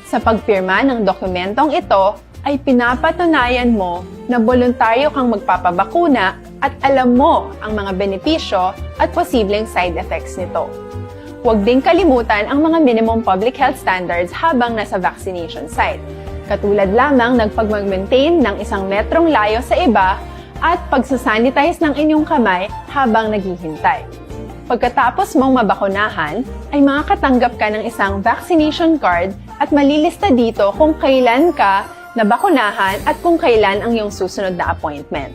Sa pagpirma ng dokumentong ito, ay pinapatunayan mo na voluntaryo kang magpapabakuna at alam mo ang mga benepisyo at posibleng side effects nito. Huwag ding kalimutan ang mga minimum public health standards habang nasa vaccination site. Katulad lamang nagpag-maintain ng 1 metrong layo sa iba at pagsasanitize ng inyong kamay habang naghihintay. Pagkatapos mong mabakunahan, ay makakatanggap ka ng isang vaccination card at malilista dito kung kailan ka nabakunahan at kung kailan ang iyong susunod na appointment.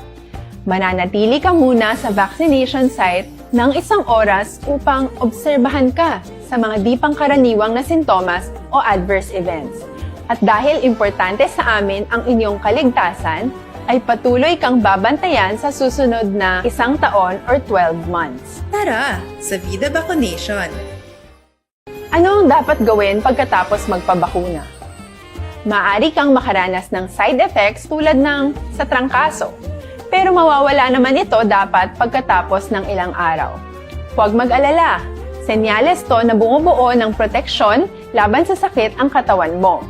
Mananatili ka muna sa vaccination site ng 1 oras upang obserbahan ka sa mga di pangkaraniwang na sintomas o adverse events. At dahil importante sa amin ang inyong kaligtasan, ay patuloy kang babantayan sa susunod na 1 taon or 12 months. Tara sa Vida Vaccination! Ano ang dapat gawin pagkatapos magpabakuna? Maaari kang makaranas ng side effects tulad ng sa trangkaso, pero mawawala naman ito dapat pagkatapos ng ilang araw. Huwag mag-alala, senyales to na bumubuo ng proteksyon laban sa sakit ang katawan mo.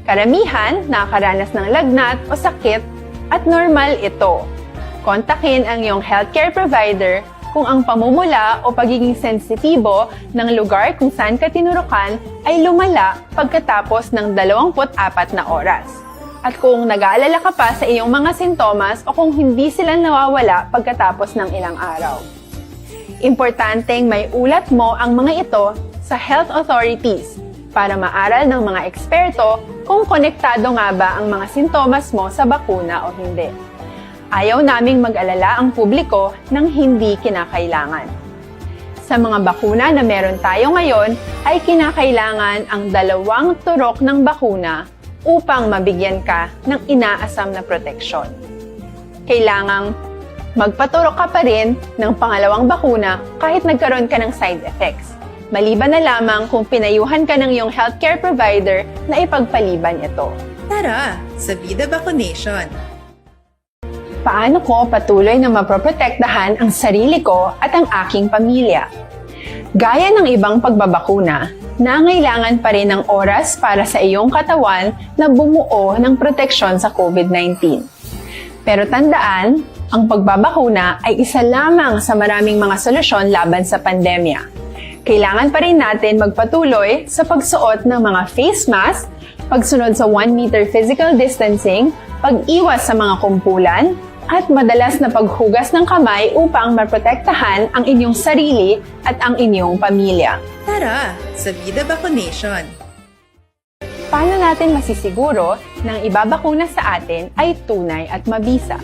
Karamihan nakakaranas ng lagnat o sakit at normal ito. Kontakin ang iyong healthcare provider kung ang pamumula o pagiging sensitibo ng lugar kung saan ka tinurukan ay lumala pagkatapos ng 24 na oras. At kung nag-aalala ka pa sa iyong mga sintomas o kung hindi sila nawawala pagkatapos ng ilang araw. Importanteng may ulat mo ang mga ito sa health authorities para maaral ng mga eksperto kung konektado nga ba ang mga sintomas mo sa bakuna o hindi. Ayaw naming mag-alala ang publiko ng hindi kinakailangan. Sa mga bakuna na meron tayo ngayon ay kinakailangan ang 2 turok ng bakuna upang mabigyan ka ng inaasam na proteksyon. Kailangang magpaturok ka pa rin ng pangalawang bakuna kahit nagkaroon ka ng side effects. Maliban na lamang kung pinayuhan ka ng iyong healthcare provider na ipagpaliban ito. Tara sa Vida Vaccination! Paano ko patuloy na maproprotektahan ang sarili ko at ang aking pamilya? Gaya ng ibang pagbabakuna, nangailangan pa rin ng oras para sa iyong katawan na bumuo ng proteksyon sa COVID-19. Pero tandaan, ang pagbabakuna ay isa lamang sa maraming mga solusyon laban sa pandemya. Kailangan pa rin natin magpatuloy sa pagsuot ng mga face mask, pagsunod sa 1 meter physical distancing, pag-iwas sa mga kumpulan, at madalas na paghugas ng kamay upang maprotektahan ang inyong sarili at ang inyong pamilya. Tara sa Vida Vaccination! Paano natin masisiguro na ang ibabakuna sa atin ay tunay at mabisa?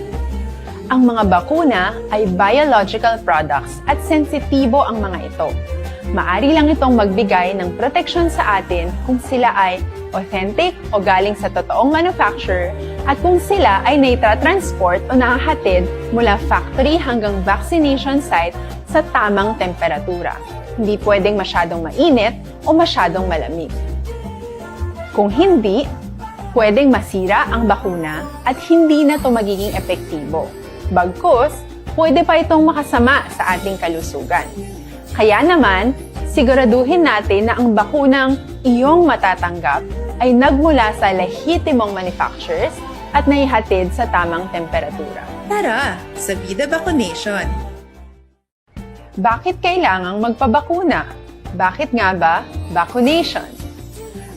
Ang mga bakuna ay biological products at sensitibo ang mga ito. Maari lang itong magbigay ng proteksyon sa atin kung sila ay authentic o galing sa totoong manufacturer at kung sila ay naitra-transport o nahahatid mula factory hanggang vaccination site sa tamang temperatura. Hindi pwedeng masyadong mainit o masyadong malamig. Kung hindi, pwedeng masira ang bakuna at hindi na ito magiging epektibo. Bagkus, pwede pa itong makasama sa ating kalusugan. Kaya naman, siguraduhin natin na ang bakunang iyong matatanggap ay nagmula sa lehitimong manufacturers at naihatid sa tamang temperatura. Tara sa Vida Vaccination! Bakit kailangang magpabakuna? Bakit nga ba vaccination?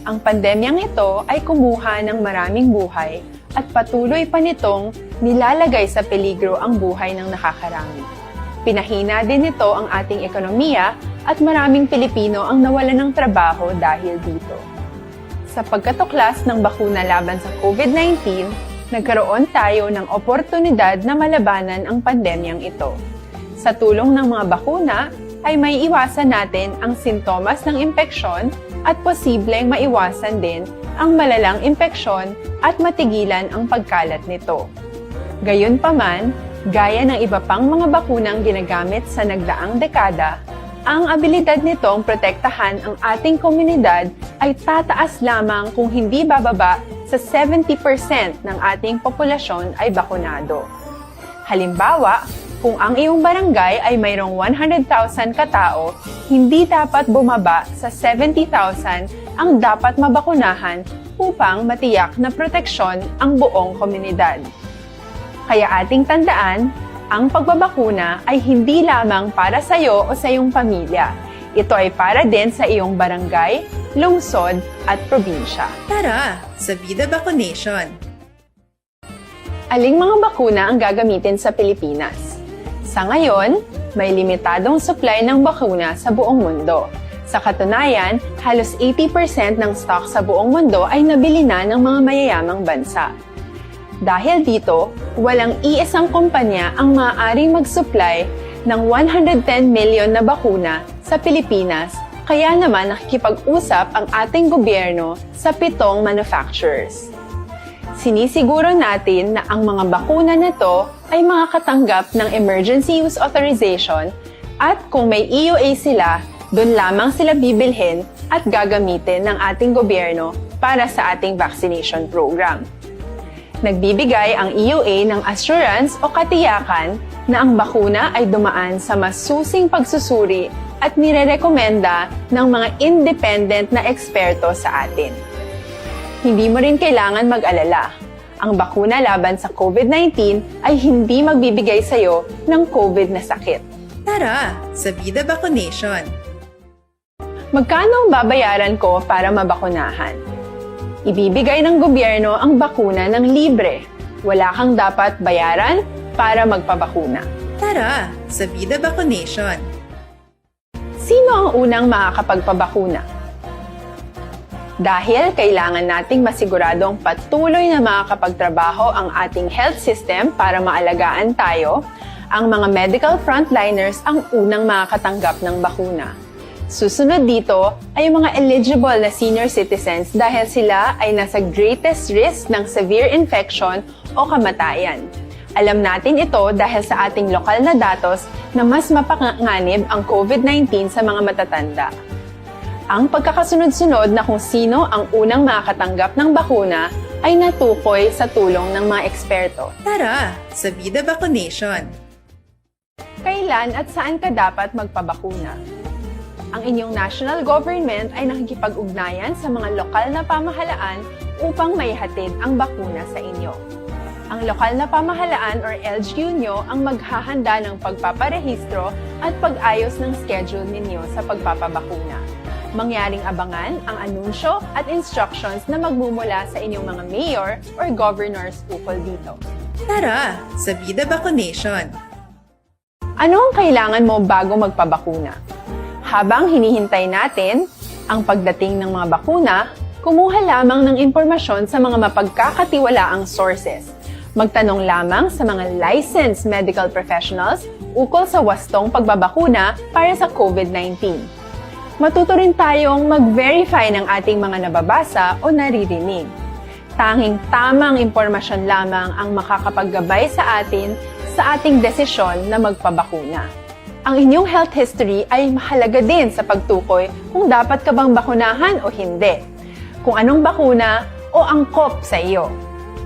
Ang pandemyang ito ay kumuha ng maraming buhay at patuloy pa nitong nilalagay sa peligro ang buhay ng nakakarami. Pinahina din nito ang ating ekonomiya at maraming Pilipino ang nawalan ng trabaho dahil dito. Sa pagkatuklas ng bakuna laban sa COVID-19, nagkaroon tayo ng oportunidad na malabanan ang pandemyang ito. Sa tulong ng mga bakuna, ay may iwasan natin ang sintomas ng impeksyon at posibleng maiwasan din ang malalang impeksyon at matigilan ang pagkalat nito. Gayunpaman, gaya ng iba pang mga bakunang ginagamit sa nagdaang dekada, ang abilidad nitong protektahan ang ating komunidad ay tataas lamang kung hindi bababa sa 70% ng ating populasyon ay bakunado. Halimbawa, kung ang iyong barangay ay mayroong 100,000 katao, hindi dapat bumaba sa 70,000 ang dapat mabakunahan upang matiyak na proteksyon ang buong komunidad. Kaya ating tandaan, ang pagbabakuna ay hindi lamang para sa iyo o sa iyong pamilya. Ito ay para din sa iyong barangay, lungsod at probinsya. Tara sa Vida Vaccination! Aling mga bakuna ang gagamitin sa Pilipinas? Sa ngayon, may limitadong supply ng bakuna sa buong mundo. Sa katunayan, halos 80% ng stock sa buong mundo ay nabili na ng mga mayayamang bansa. Dahil dito, walang iisang kumpanya ang maaaring mag-supply ng 110 million na bakuna sa Pilipinas, kaya naman nakikipag-usap ang ating gobyerno sa 7 manufacturers. Sinisiguro natin na ang mga bakuna na to ay makakatanggap ng Emergency Use Authorization at kung may EUA sila, doon lamang sila bibilhin at gagamitin ng ating gobyerno para sa ating vaccination program. Nagbibigay ang EUA ng assurance o katiyakan na ang bakuna ay dumaan sa masusing pagsusuri at nirerekomenda ng mga independent na eksperto sa atin. Hindi mo rin kailangan mag-alala. Ang bakuna laban sa COVID-19 ay hindi magbibigay sa iyo ng COVID na sakit. Tara sa Vida Vaccination! Magkano ang babayaran ko para mabakunahan? Ibibigay ng gobyerno ang bakuna ng libre. Wala kang dapat bayaran para magpabakuna. Tara sa Vida Vaccination! Sino ang unang makakapagpabakuna? Dahil kailangan nating masiguradong patuloy na makakapagtrabaho ang ating health system para maalagaan tayo, ang mga medical frontliners ang unang makakatanggap ng bakuna. Susunod dito ay yung mga eligible na senior citizens dahil sila ay nasa greatest risk ng severe infection o kamatayan. Alam natin ito dahil sa ating lokal na datos na mas mapanganib ang COVID-19 sa mga matatanda. Ang pagkakasunod-sunod na kung sino ang unang makakatanggap ng bakuna ay natukoy sa tulong ng mga eksperto. Tara, sa Vida Vaccination! Kailan at saan ka dapat magpabakuna? Ang inyong national government ay nakikipag-ugnayan sa mga lokal na pamahalaan upang maihatid ang bakuna sa inyo. Ang lokal na pamahalaan or LGU nyo ang maghahanda ng pagpaparehistro at pag-ayos ng schedule ninyo sa pagpapabakuna. Mangyaring abangan ang anunsyo at instructions na magmumula sa inyong mga mayor or governors ukol dito. Tara, sa Vida Vaccination! Ano ang kailangan mo bago magpabakuna? Habang hinihintay natin ang pagdating ng mga bakuna, kumuha lamang ng impormasyon sa mga mapagkakatiwalaang sources. Magtanong lamang sa mga licensed medical professionals ukol sa wastong pagbabakuna para sa COVID-19. Matuto rin tayong mag-verify ng ating mga nababasa o naririnig. Tanging tamang impormasyon lamang ang makakapaggabay sa atin sa ating desisyon na magpabakuna. Ang inyong health history ay mahalaga din sa pagtukoy kung dapat ka bang bakunahan o hindi, kung anong bakuna o angkop sa iyo.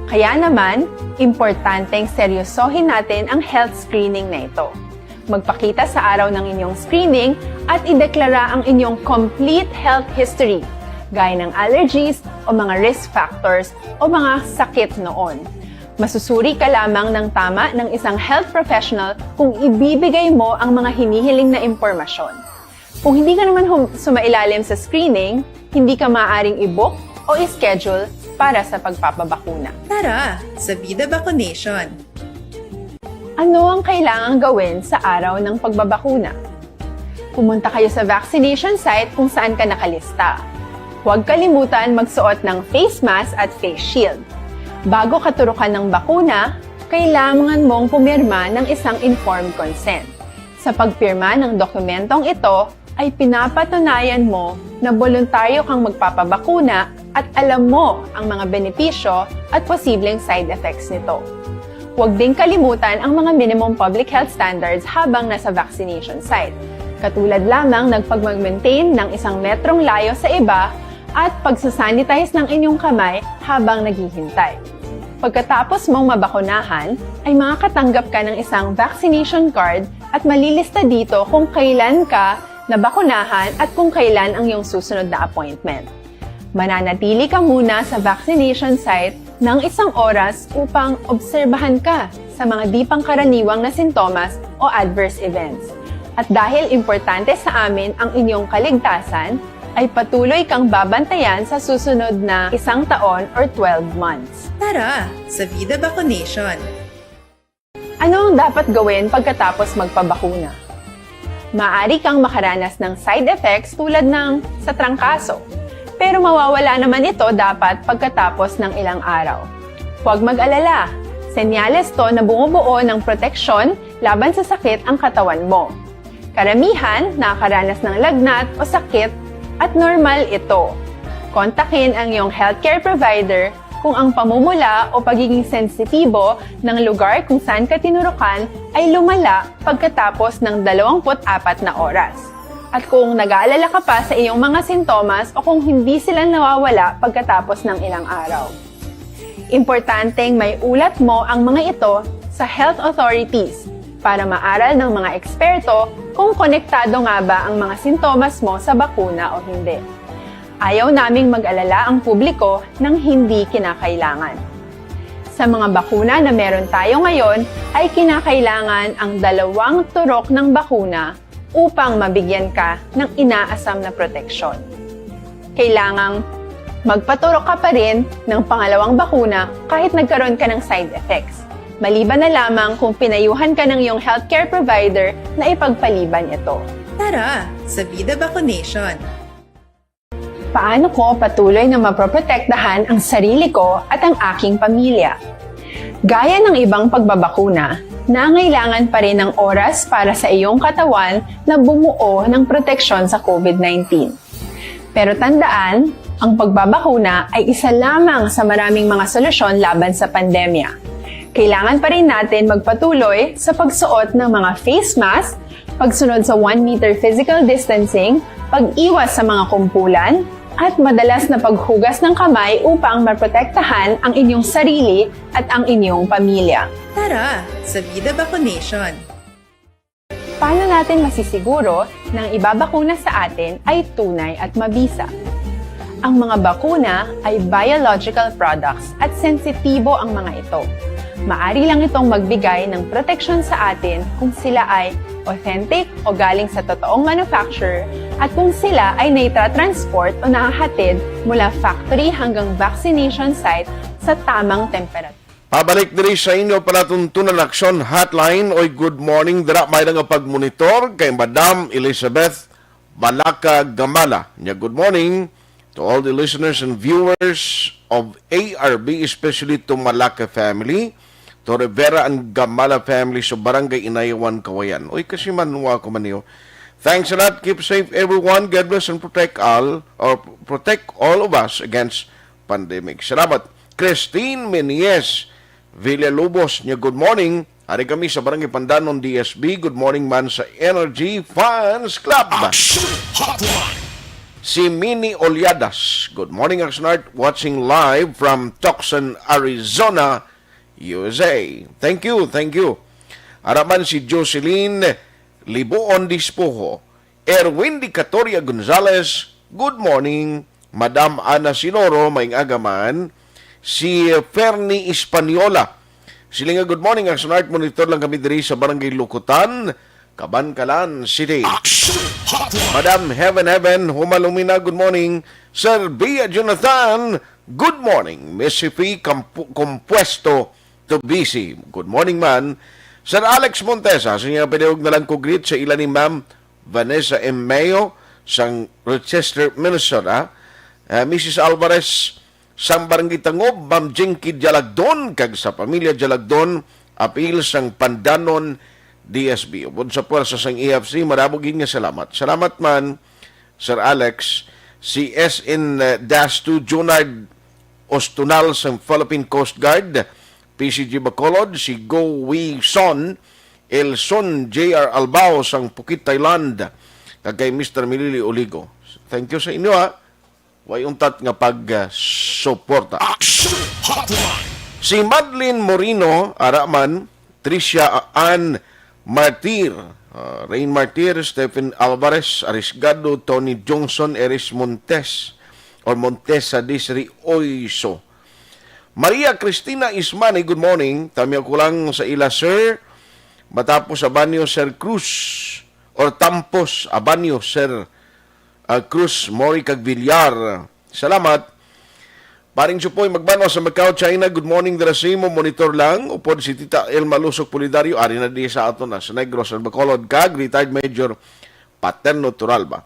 Kaya naman, importanteng seryosohin natin ang health screening na ito. Magpakita sa araw ng inyong screening at ideklara ang inyong complete health history, gaya ng allergies o mga risk factors o mga sakit noon. Masusuri ka lamang ng tama ng isang health professional kung ibibigay mo ang mga hinihiling na impormasyon. Kung hindi ka naman sumailalim sa screening, hindi ka maaaring i-book o i-schedule para sa pagpapabakuna. Tara, sa Vida Vaccination! Ano ang kailangang gawin sa araw ng pagbabakuna? Pumunta kayo sa vaccination site kung saan ka nakalista. Huwag kalimutan magsuot ng face mask at face shield. Bago katurukan ng bakuna, kailangan mong pumirma ng isang informed consent. Sa pagpirma ng dokumentong ito, ay pinapatunayan mo na voluntaryo kang magpapabakuna at alam mo ang mga benepisyo at posibleng side effects nito. Huwag din kalimutan ang mga minimum public health standards habang nasa vaccination site. Katulad lamang nagpag-maintain ng 1 metrong layo sa iba at pagsasanitize ng inyong kamay habang naghihintay. Pagkatapos mong mabakunahan, ay makakatanggap ka ng isang vaccination card at malilista dito kung kailan ka nabakunahan at kung kailan ang iyong susunod na appointment. Mananatili ka muna sa vaccination site ng 1 oras upang obserbahan ka sa mga di pangkaraniwang na sintomas o adverse events. At dahil importante sa amin ang inyong kaligtasan, ay patuloy kang babantayan sa susunod na 1 taon or 12 months. Tara, sa Vida Vaccination! Ano ang dapat gawin pagkatapos magpabakuna? Maaari kang makaranas ng side effects tulad ng sa trangkaso, pero mawawala naman ito dapat pagkatapos ng ilang araw. Huwag mag-alala, senyales to na bumubuo ng proteksyon laban sa sakit ang katawan mo. Karamihan nakakaranas ng lagnat o sakit at normal ito. Kontakin ang iyong healthcare provider kung ang pamumula o pagiging sensitibo ng lugar kung saan ka tinurukan ay lumala pagkatapos ng 24 na oras. At kung nag-aalala ka pa sa iyong mga sintomas o kung hindi sila nawawala pagkatapos ng ilang araw. Importanteng may ulat mo ang mga ito sa health authorities para maaral ng mga eksperto kung konektado nga ba ang mga sintomas mo sa bakuna o hindi. Ayaw naming mag-alala ang publiko ng hindi kinakailangan. Sa mga bakuna na meron tayo ngayon ay kinakailangan ang 2 turok ng bakuna upang mabigyan ka ng inaasam na proteksyon. Kailangang magpaturok ka pa rin ng pangalawang bakuna kahit nagkaroon ka ng side effects. Maliban na lamang kung pinayuhan ka ng iyong healthcare provider na ipagpaliban ito. Tara, sa Vida Vaccination! Paano ko patuloy na maproprotektahan ang sarili ko at ang aking pamilya? Gaya ng ibang pagbabakuna, nangailangan pa rin ng oras para sa iyong katawan na bumuo ng proteksyon sa COVID-19. Pero tandaan, ang pagbabakuna ay isa lamang sa maraming mga solusyon laban sa pandemya. Kailangan pa rin natin magpatuloy sa pagsuot ng mga face mask, pagsunod sa 1 meter physical distancing, pag-iwas sa mga kumpulan, at madalas na paghugas ng kamay upang maprotektahan ang inyong sarili at ang inyong pamilya. Tara sa Vida Vaccination! Paano natin masisiguro na ang ibabakuna sa atin ay tunay at mabisa? Ang mga bakuna ay biological products at sensitibo ang mga ito. Maari lang itong magbigay ng proteksyon sa atin kung sila ay authentic o galing sa totoong manufacturer at kung sila ay naitra-transport o nahahatid mula factory hanggang vaccination site sa tamang temperatura. Pabalik diri sa inyo palatuntunan Aksyon Hotline. Oy, good morning. Dira may nga pagmonitor kay Madam Elizabeth Malaka Gamala. Good morning to all the listeners and viewers of ARB, especially to Malaka family, to Rivera and Gamala family sa Barangay Inayawan, Kawayan. Oy, kasi manuwa ko man niyo. Thanks a lot. Keep safe everyone. God bless and protect all of us against pandemic. Salamat. Christine Menyes Villalobos, good morning. Hari kami sa Barangay Pandanon, DSB. Good morning man sa Energy Fans Club. Aksyon Hotline. Si Mini Olyadas, good morning Aksonart, watching live from Tucson, Arizona, USA. Thank you. Araman si Jocelyn Libuon Dispoho, Erwin Di Catoria Gonzalez, good morning. Madam Ana Sinoro, maing agaman. Si Fernie Hispaniola, sila nga good morning Aksonart, monitor lang kami diri sa Barangay Lukutan, Kabankalan City. Aksyon Hotline. Madam Heaven, Humalumina, good morning. Sir Bia Jonathan, good morning. Mississippi Compuesto to BC, good morning man. Sir Alex Montesa, siya pinahog na lang ko greet sa ilan ni Ma'am Vanessa M. Mayo sang Rochester, Minnesota. Mrs. Alvarez sang Barangay Tangob, Ma'am Jinky Jalagdon, kag sa pamilya Jalagdon, apil sang Pandanon, DSB. Upod sa puwersa sang EFC, marabogin nga salamat. Salamat man, Sir Alex. Si SN-2 Junard Ostunal sang Philippine Coast Guard, PCG Bacolod, si Go Wee Son, Elson J.R. Albao sang Phuket, Thailand, kagay Mr. Milili Oligo. Thank you sa inyo ha. Way untat nga pag-suporta. Aksyon Hotline. Si Madeline Morino, Araman, Tricia Ann Martir, Rain Martir, Stephen Alvarez, Arisgado, Tony Johnson, Eris Montes, or Montesa Disri Oiso. Maria Cristina Ismani, good morning. Tami ako lang sa ila, sir. Matapos Abanyo, Sir Cruz, or Tampos, Abanyo, Sir Cruz, Mori Cagvillar. Salamat. Paring Supoy, magbano sa Macau, China. Good morning, Drasimo. Monitor lang. Upod si Tita Elma Lusok Polidario. Ari na di sa ato na. Sa Negros and Bacolod, Kag, retired Major Paterno Turalba.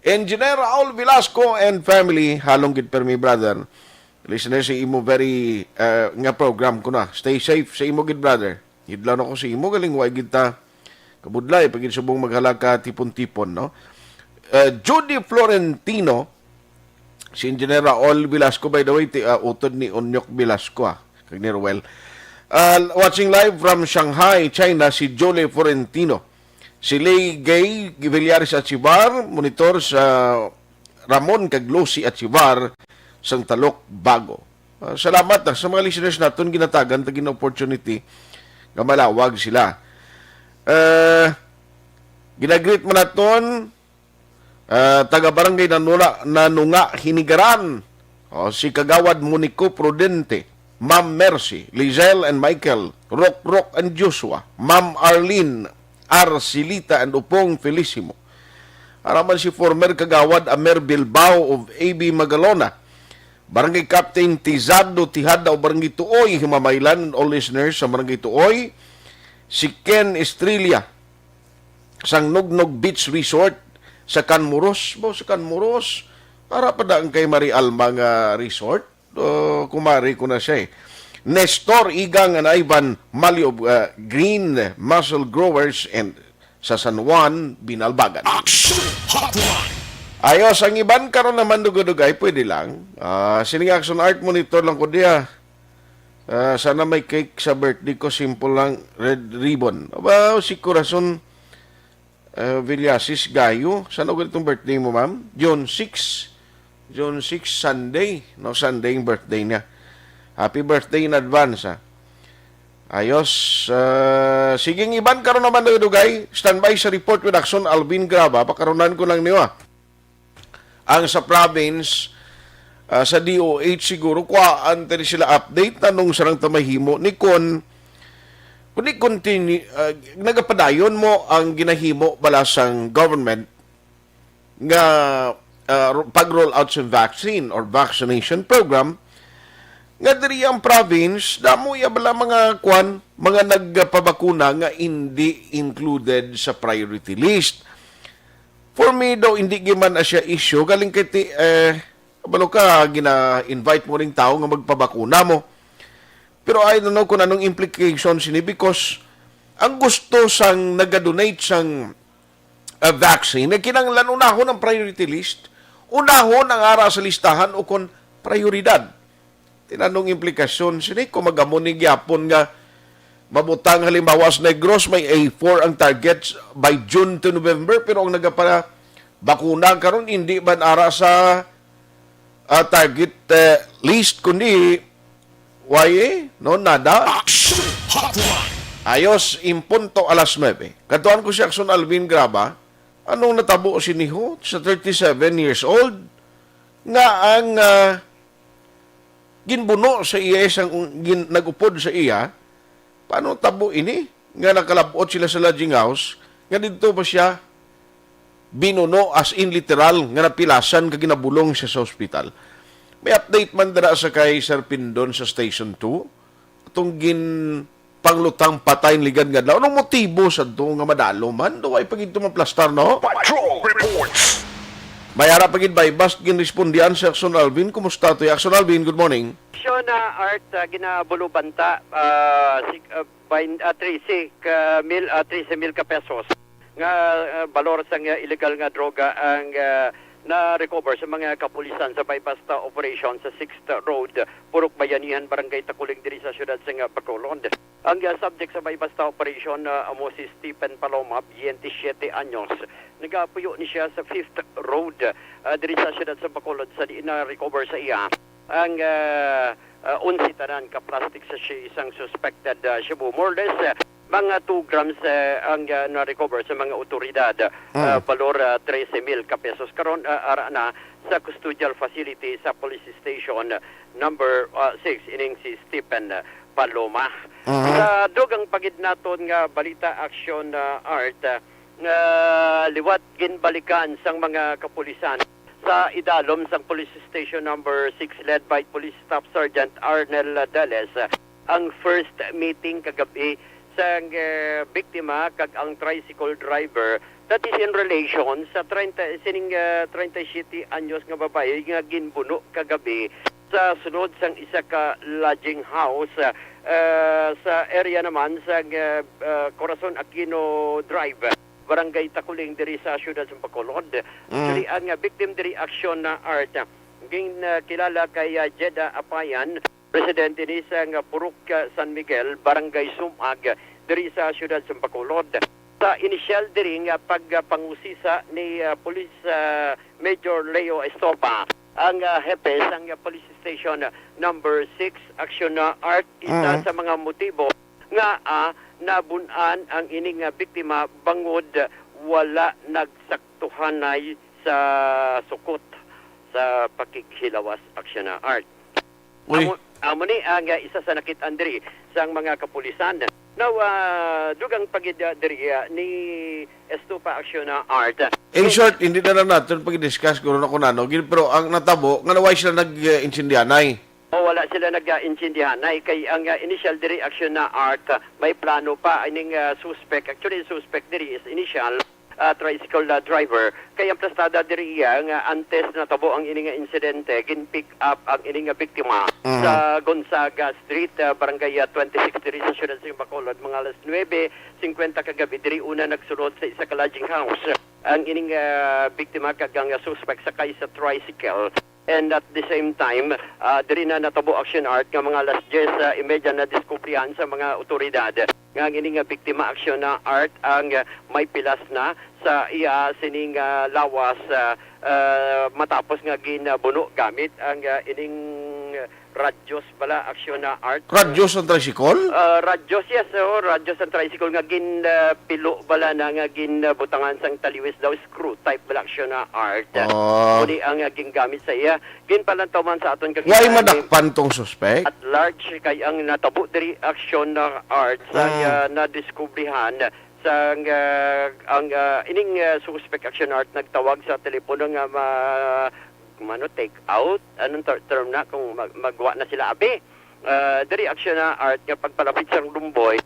Engineer Raul Velasco and family. Halong gid per mi, brother. Listener, si imo very nga program ko na. Stay safe sa imo gid, brother. Hidlaw na ko si imo. Galing way gid ta. Kabudlay. Pagin subong maghalaka tipon-tipon, no? Judy Florentino, si Engineer Raul Velasco, by the way, utod ni Onyok Velasco, kag ni Ruel. Watching live from Shanghai, China, si Jolie Florentino. Si Lay Gay Villares Achivar, monitor sa Ramon Caglosi Achivar, sang Talok Bago. Salamat sa mga listeners natin, ginatagan, tagin opportunity, nga malawag sila. Ginagreet mo natin, taga-barangay Nanunga, Hinigaran, si Kagawad Monico Prudente, Ma'am Mercy, Lizelle and Michael, Rock and Joshua, Ma'am Arlene, Arcilita and Upong Felicimo. Araman si former Kagawad Amer Bilbao of AB Magalona, Barangay Captain Tizado Tihada o Barangay Tuoy, Himamaylan, all listeners sa Barangay Tuoy, si Ken Estrella, sang Nugnog Beach Resort, sa Canmoros, sa Canmoros, Para pa daan kay Mari Alma nga resort. Kumari ko na siya eh. Nestor Igang and Ivan Mali of Green Muscle Growers and sa San Juan, Binalbagan. Aksyon Hotline. Ayos, ang iban karon naman dugay-dugay, pwede lang. Sining Action Art Monitor lang ko diya. Sana may cake sa birthday ko, simple lang, red ribbon. Aba, si Corazon Villasis Gayo. Sana ko itong birthday mo, ma'am? June 6, Sunday. No, Sunday yung birthday niya. Happy birthday in advance, ha? Ayos. Sige, iban karon naman dugay. Standby sa report with Aksyon, Alvin Graba. Pakaronan ko lang niyo, ang sa province, sa DOH siguro, kuhaan tali sila update, tanong sarang tamahimo, ni Kon, kung continue, nagapadayon mo ang ginahimo balasang government nga pag-roll out sa vaccine or vaccination program, nga diri ang province, damo bala mga mga nagpabakuna nga hindi included sa priority list. For me daw, hindi giman siya issue. Galing kiti, balo ka, gina-invite mo ring tao nga magpabakuna mo. Pero I don't know kung anong implications ini because ang gusto sang nag-donate sang vaccine, kinanglan unahon ang priority list, unahon ang ara sa listahan o kung prioridad. Tinanong implikasyon sini, kung magamon ni gyapon nga mabutang halimbawa sa Negros, may A4 ang targets by June to November, pero ang nagapara bakuna karon hindi man ara sa target list, kundi YA, no, nada. Aksyon Hotline. Ayos, impunto alas 9. Katuan ko si Aksyon Alvin Graba, anong natabo si Niho sa 37 years old, nga ang ginbuno sa iya, isang nagupod sa iya. Paano tabo ini? Nga nakalabot sila sa lodging house, nga dito ba siya binuno as in literal, nga napilasan kaginabulong siya sa ospital. May update man dara sa kay Sir Pindon sa Station 2, itong panglutang patay ligad nga daw. Anong motibo sa ito nga madalo man? Do ay pagid maplastar, no? Patrol reports. Mayara pagid bypass ginrespondian si Aksyon Alvin. Kumusta to? Aksyon Alvin, good morning. Aksyon Art, ginabulubanta 13 mil ka pesos nga balor sa illegal nga droga ang na-recover sa mga kapulisan sa bypass operation sa 6th Road, Purok Bayanihan, Barangay Takuling, diri sa siyudad sa Bacolod. Ang subject sa bypass operation amo si Stephen Paloma, 27 anyos. Nagapuyo ni siya sa 5th Road diri sa siyudad sa Bacolod sa di na-recover sa iya ang 11 tanan ka plastic sa isang suspected Cebu. More or less mga 2 grams ang na-recover sa mga otoridad. Valor 13,000 ka pesos. Karon ara na sa custodial facility sa police station number 6 ining si Stephen Paloma. Sa dugang pagid naton nga balita Aksyon Art, liwat ginbalikan sang mga kapulisan sa idalom sang police station number 6 led by Police Staff Sergeant Arnel Dales ang first meeting kagabi sa biktima kag ang tricycle driver, that is in relation sa 37 anyos nga babae nga ginbuno kagabi sa sunod sang isa ka lodging house sa area naman sa Corazon Aquino Drive, Barangay Takuling, diri sa siyudad sa Bacolod. Actually, ang victim diri Aksyon Art, kilala kay Jeda Apayan, presidente ni sa Purok San Miguel, Barangay Sumag, diri sa siyudad sa Bacolod. Sa initial diri nga pagpangusisa ni Police Major Leo Estopa, ang hepe sang police station number 6 Aksyon Art, isa sa mga motibo nga nabunan ang ining biktima bangod wala nagsaktuhanay sa sukot sa pakikhilawas Aksyon Art. Amo ni ang isa sa nakit-an diri sang mga kapulisan. Now, dugang pagid diri ni Estupa Aksyon Art. In short, hindi na lang natin pag-discuss kung ano nano, pero ang natabo, nga naway sila nag-insindihanay. Wala sila nag-insindihanay kay ang initial diri Aksyon Art, may plano pa ining suspect. Actually, suspect diri is initial tricycle driver. Kaya ang plastada diri nga antes natabo ang ini nga insidente, gin-pick up ang ini nga biktima sa Gonzaga Street, barangay 26 sa siyudad sa Bacolod, mga alas 9:50 kagabi. Diri una nagsulod sa isa ka lodging house ang ining biktima kagang suspect sakay sa tricycle. And at the same time, diri na natabo action art nga mga alas 10:30 na diskubrihan sa mga otoridad nga ini nga biktima action na art ang may pilas na sa iya sining lawas matapos nga ginabuno gamit ang ining radyos bala aksyon na art. Radyos ang tricycle? Radyos, yes. Radyos ang tricycle nga pilo bala na nga butangan sang taliwis daw screw type bala aksyon na art. Muli ang gingamit sa iya. Ginpalantaman sa aton kag Why madakpan tong suspect? at large kay ang natabo diri aksyon na art sa nadiskubrihan sa ang ining suspect action art nagtawag sa telepono nga take out anong term na kung magwa na sila abi diri action na art nga pagpalapit sa lumboy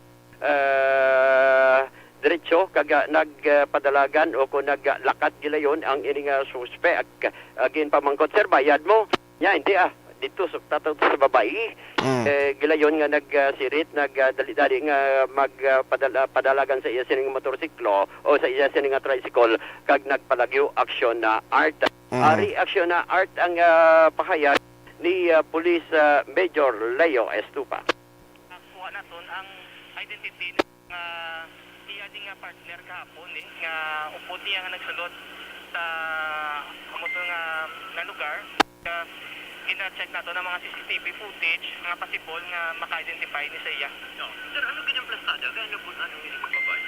diretso kaga nagpadalagan o kung naglakat gilayon ang ining suspect again pamangkot sir bayad mo nya hindi dito sa sa babae gilayon nga nagsirit nagdali-dali nga magpadalagan sa iya sining motorsiklo o sa iya sining tricycle kag nagpalagyo aksyon na art ari aksyon na art ang pahayag ni Police Major Leo Estupa. Nakuha naton ang identity nga iya ding partner kahapon nga upo niya nga nagsulod sa motor nga lugar. Ina-check nato ng mga CCTV footage nga possible nga maka-identify ni sa iya. Sir, ano ganyang plastada? Gano po ano yung babay?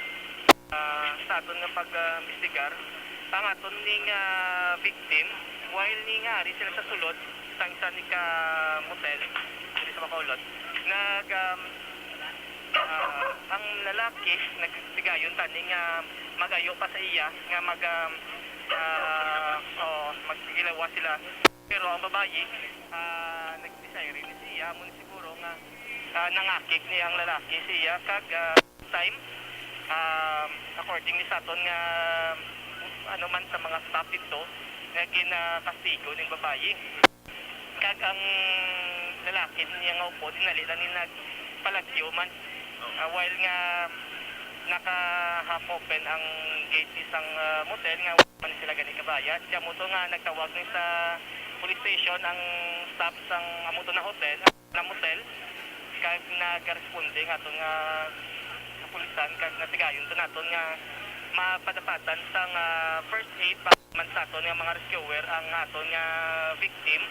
Sa aton nga pag-investigar, ang aton ning victim, while ni nga rin sila sa sulod, sa isa ni ka motel, dito sa Bacolod, ang lalaki, nagsigayon tani nga magayo pa sa iya, nga magsigilawa sila. Pero ang babae, nag-desire rin siya, muna siguro nga nangakik niya ang lalaki siya kag time, according ni Saton nga ano man sa mga staff dito, nga ginakastigo ng babae. Kag ang lalaki niya nga upo, dinalita ni nagpalagyo man, while nga naka-half open ang gate isang motel, nga man sila gani kabayad. Siya mo to nga nagtawag ni sa police station ang staff sang amuto na hotel na motel kag nag-responde nga aton nga kapulisan kag natigayon to naton nga mapadapatan sang first aid man sa aton nga mga rescuer ang aton nga victim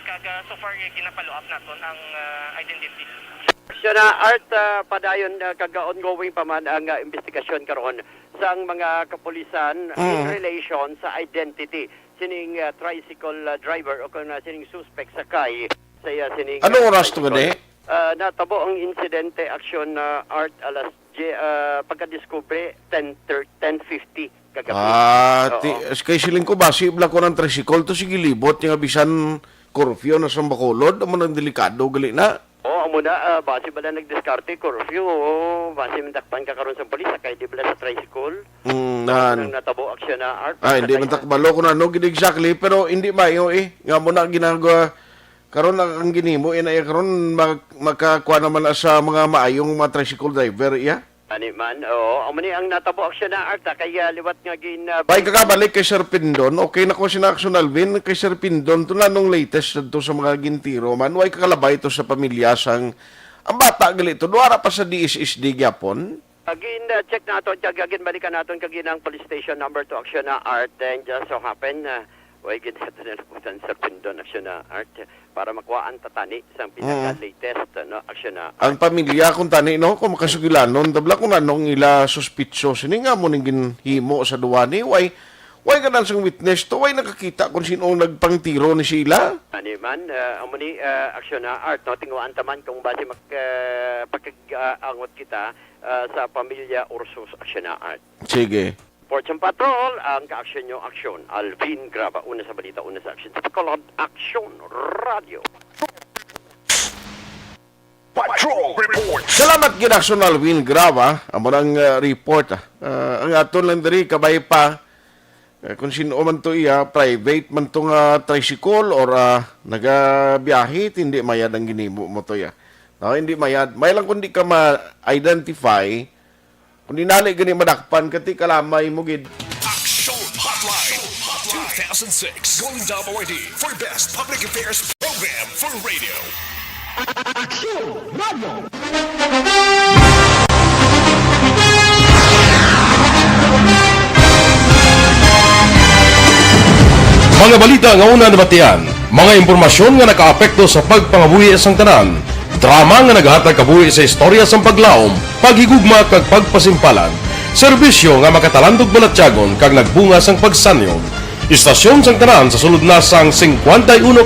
kag so far ginapalo up naton ang identity. Siya na art padayon kag ongoing pa man ang investigasyon karon sang mga kapulisan in relation sa identity sining tricycle driver o kung sining suspect sakay sa sining Anong oras to gani? natabo ang insidente aksyon art alas pagka-discovery 10:50 kagabi. Kay siling ko basi bla ko ng tricycle to sige libot nga bisan curfew na sa Bacolod amo nang delikado gali na. Amo na base bala nagdiskarte curfew base mindakpan ka karon sa pulis sakay di bala sa tricycle. Nang natabo aksyon na art. Hindi man takbalo ko na no gid exactly pero hindi mayo nga mo na ginagawa karon ang ginimo inay karon makakuha naman sa mga maayong mga tricycle driver Ani man, amo ni ang natabo aksyon na art kaya liwat nga Bay kakabalik kay Sir Pindon, okay na ko si Aksyon Alvin kay Sir Pindon to na nung latest to sa mga gintiro man, way kakalabay to sa pamilya sang ang bata gali to duara pa sa DSSD gyapon. Again, check nato agin balikan naton kagin ang police station number 2 aksyon na art and just so happen way gid sa naputan Sir Pindon aksyon na art para makuhaan tatani sa pinaka-latest aksyon na ang pamilya kung tani no kung makasugilanon dabla kung anong ila suspitso sini nga mo ning ginhimo sa duwani way kanan sang witness to way nakakita kung sino nagpangtiro ni sila ani man amo ni aksyon na art no tinguan taman kung base pagkaangot kita sa pamilya Ursus aksyon na art. Sige. Fortune Patrol, ang ka-aksyon nyo, aksyon. Alvin Graba, una sa balita, una sa aksyon. Sa Bacolod, Aksyon Radio. Patrol Report. Salamat gid Aksyon Alvin Graba amo nang report ang ang aton lang diri kabay pa kung sino man to iya, private man to nga tricycle or nagabiyahe, hindi mayad ang ginimo mo to ya. No, hindi mayad. May lang kundi ka ma-identify, kung dinali gani madakpan, kati kalamay mo gid. Aksyon Hotline 2006 Golden Dome Awardee for Best Public Affairs Program for Radio. Mga balita nga una nabatian, mga impormasyon nga nakaapekto sa pagpangabuhi sang tanan, drama nga nagahatag kabuhi sa istorya sang paglaom, paghigugma kag pagpasimpalan, serbisyo nga makatalandog balatyagon kag nagbunga sang pagsanyog, istasyon sang tanan sa sulod na sang 51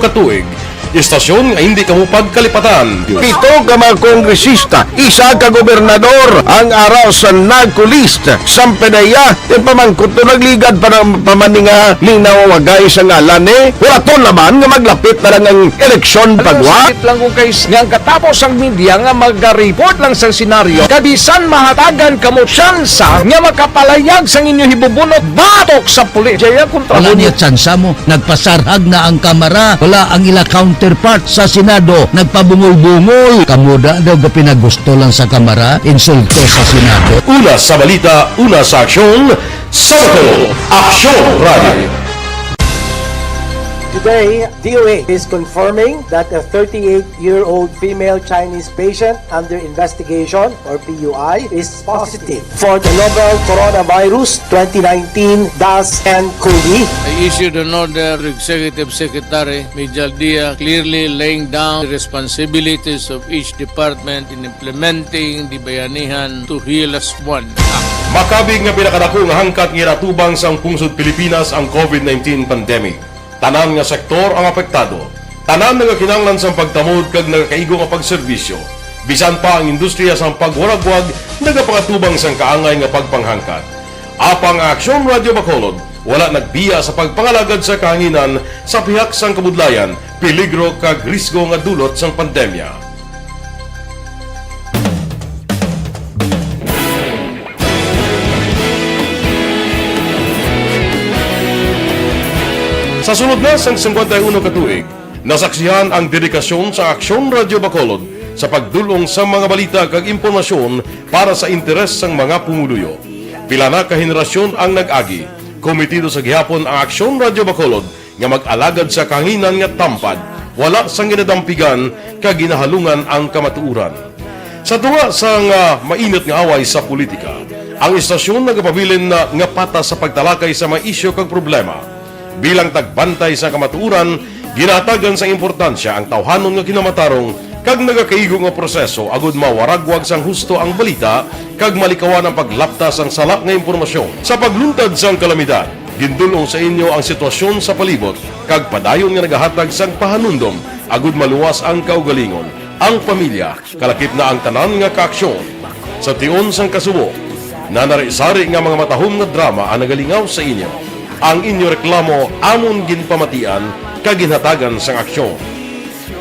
ka tuig, istasyon nga hindi kamupag kalipatan. Pito ka mga kongresista, isa ka gobernador, ang araw sa nagkulist, sampedaya, pamangkot to nagligad para pamaninga linawagay sa ngalan wala to naman nga maglapit na lang ang eleksyon pagwa. Sakit lang kung guys, nga katapos ang media nga mag-report lang sa senaryo, kabisan mahatagan kamo tsansa nga makapalayag sa inyo hibubunot batok sa pulis. Jaya kontra Wala niya tsansa mo, nagpasarhag na ang kamara, wala ang ila counterpart sa Senado, nagpabungol-bungol. Kamuda daw pinagusto lang sa kamara, insulto sa Senado. Una sa balita, una sa aksyon, Sabado, Aksyon Radio. Today, DOA is confirming that a 38-year-old female Chinese patient under investigation, or PUI, is positive for the novel coronavirus 2019-10-CoV. I issued an order to Executive Secretary Major Dia clearly laying down the responsibilities of each department in implementing the Bayanihan to Heal as One Act. Makabig nga pinakadako nga hangkat nga natubang sa pungsod Pilipinas ang COVID-19 pandemic. Tanan nga sektor ang apektado. Tanan nga kinahanglan sa pagtamod kag nagakaigo nga pagserbisyo. Bisan pa ang industriya sa pagwaragwag nagapakatubang sang kaangay nga pagpanghangkat. Apang Aksyon Radio Bacolod wala nagbiya sa pagpangalagad sa kahanginan sa pihak sang kabudlayan, peligro kag risgo nga dulot sang pandemya. Sa sunod na sang 51 katuig, nasaksihan ang dedikasyon sa Aksyon Radio Bacolod sa pagdulong sa mga balita kag impormasyon para sa interes sang mga pumuluyo. Pila na ka henerasyon ang nag-agi, komitido sa gihapon ang Aksyon Radio Bacolod nga mag-alagad sa kahanginan nga tampad, wala sang ginadampigan kag ginahalungan ang kamatuuran. Sa tunga sang mainit nga away sa politika, ang istasyon nagapabilin na nga patas sa pagtalakay sa mga isyu kag problema. Bilang tagbantay sa kamatuuran, ginatagan sa importansya ang tawhanon nga kinamatarong kag nagakaigo nga proseso agud mawaragwag sang husto ang balita kag malikawan ang paglaptas ang salak nga impormasyon. Sa pagluntad sang kalamidad, gindulong sa inyo ang sitwasyon sa palibot kag padayon nga nagahatag sang pahanundom agud maluwas ang kaugalingon, ang pamilya, kalakip na ang tanan nga kaaksyon. Sa tion sang kasubo, nanari-sari nga mga matahom nga drama ang nagalingaw sa inyo. Ang inyo reklamo amon ginpamatian kag ginhatagan sang aksyon.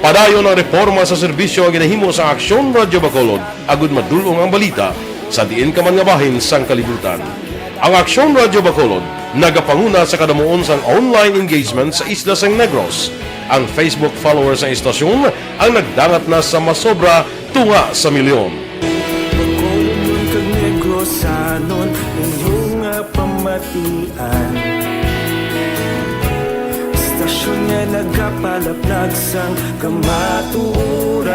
Padayon ang reforma sa serbisyo ang ginahimo sa Aksyon Radio Bacolod agud madulong ang balita sa diin ka man nga bahin sang kalibutan. Ang Aksyon Radio Bacolod nagapanguna sa kadamuon sang online engagement sa Isla Sang Negros. Ang Facebook followers ng istasyon ang nagdangat na sa masobra tunga sa milyon. Bacolod kag Negros anon inyong pamatian. Istasyon nga nagapalaplag sang kamatuuran.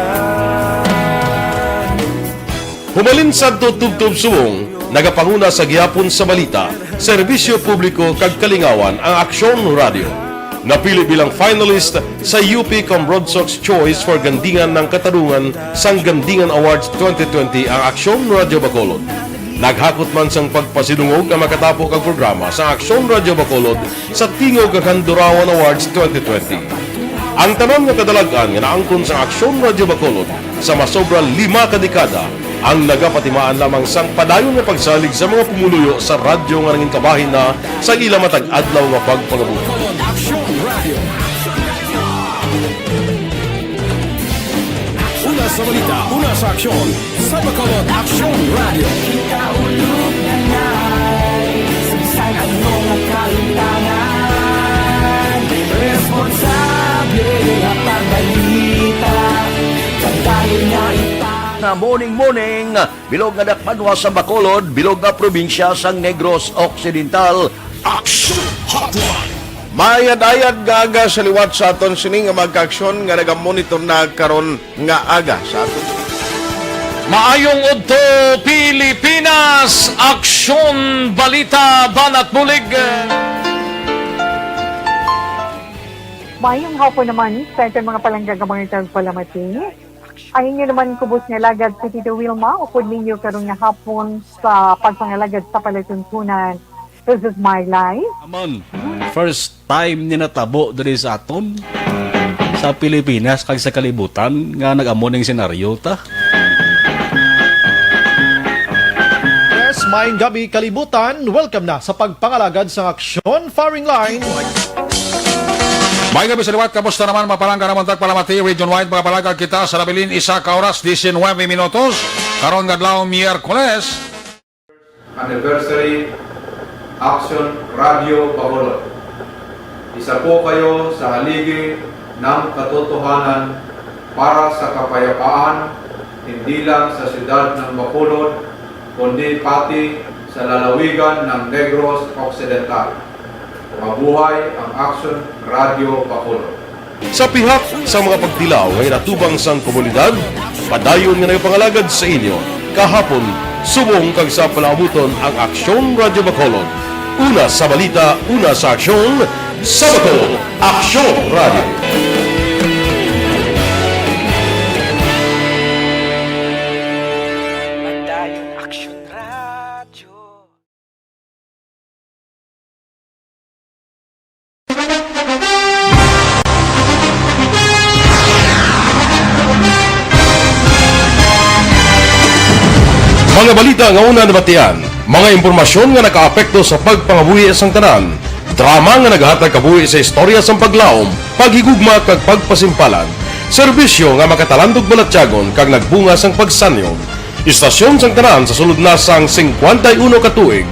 Humalin sa tubtub subong, nagapanguna sa gihapon sa balita, serbisyo publiko kag kalingawan ang Aksyon Radio. Napili bilang finalist sa UP Comrade Sox Choice for Gandingan ng Katarungan sang Gandingan Awards 2020 ang Aksyon Radio Bacolod. Naghakot man sang pagpasidungog ang makatapok ang programa sa Aksyon Radio Bacolod sa Tingog kag Handurawan Awards 2020. Ang tanan nga kadalagan nga naangkon sa Aksyon Radio Bacolod sa masobra 5 ka dekada ang nagapatimaan lamang sang padayon nga pagsalig sa mga pumuluyo sa radyo nga nangin kabahin na sa ila matag adlaw nga pagpangabuhi. Una sa balita, una sa aksyon, sa Bacolod Aksyon Radio. morning, bilog nga dakpanwa sa Bacolod, bilog nga probinsya sa Negros Occidental. Aksyon Hotline. Mayad-ayad nga aga sa liwat sa aton sini nga magka-aksyon nga nagamonitor na karon nga aga sa aton. Maayong udto Pilipinas, Aksyon Balita Banat Bulig. Mayong hapon naman sa ito mga palanggagamang itang palamati. Ang inyo naman kubos nga lagad sa Tito Wilma, upod ninyo karong nga hapon sa pagpangalagad sa palatuntunan. This is my life. Amon, first time ni natabo diri sa aton sa Pilipinas kag sa kalibutan nga nag-amo ning senaryo ta. Yes, maayong gabi kalibutan. Welcome na sa pagpangalagad sa Aksyon Firing Line. May gabi sa liwat, kamusta naman mapalangga naman palamati, region-wide mga palagag kita sa labilin isa ka oras, 19 minutos, karon ngadlaw Miyerkules. Anniversary Aksyon Radio Bacolod. Isa po kayo sa haligi ng katotohanan para sa kapayapaan, hindi lang sa siyudad ng Bacolod, kundi pati sa lalawigan ng Negros Occidental. Mabuhay ang Aksyon Radio Bacolod. Sa pihak sa mga pagtilaw ngay natubang sang komunidad, padayon nga nagpangalagad sa inyo. Kahapon, subong kag sa palabuton ang Aksyon Radio Bacolod. Una sa balita, una sa aksyon, sa Bacolod, Aksyon Radio. Mga balita nga una nabatian, mga impormasyon nga nakaapekto sa pagpangabuhi sang tanan, drama nga naghatag kabuhi sa istorya sang paglaom, paghigugma kag pagpasimpalan, serbisyo nga makatalandog balatyagon kag nagbunga sang pagsanyo, istasyon sang tanan sa sulod na sang 51 ka tuig,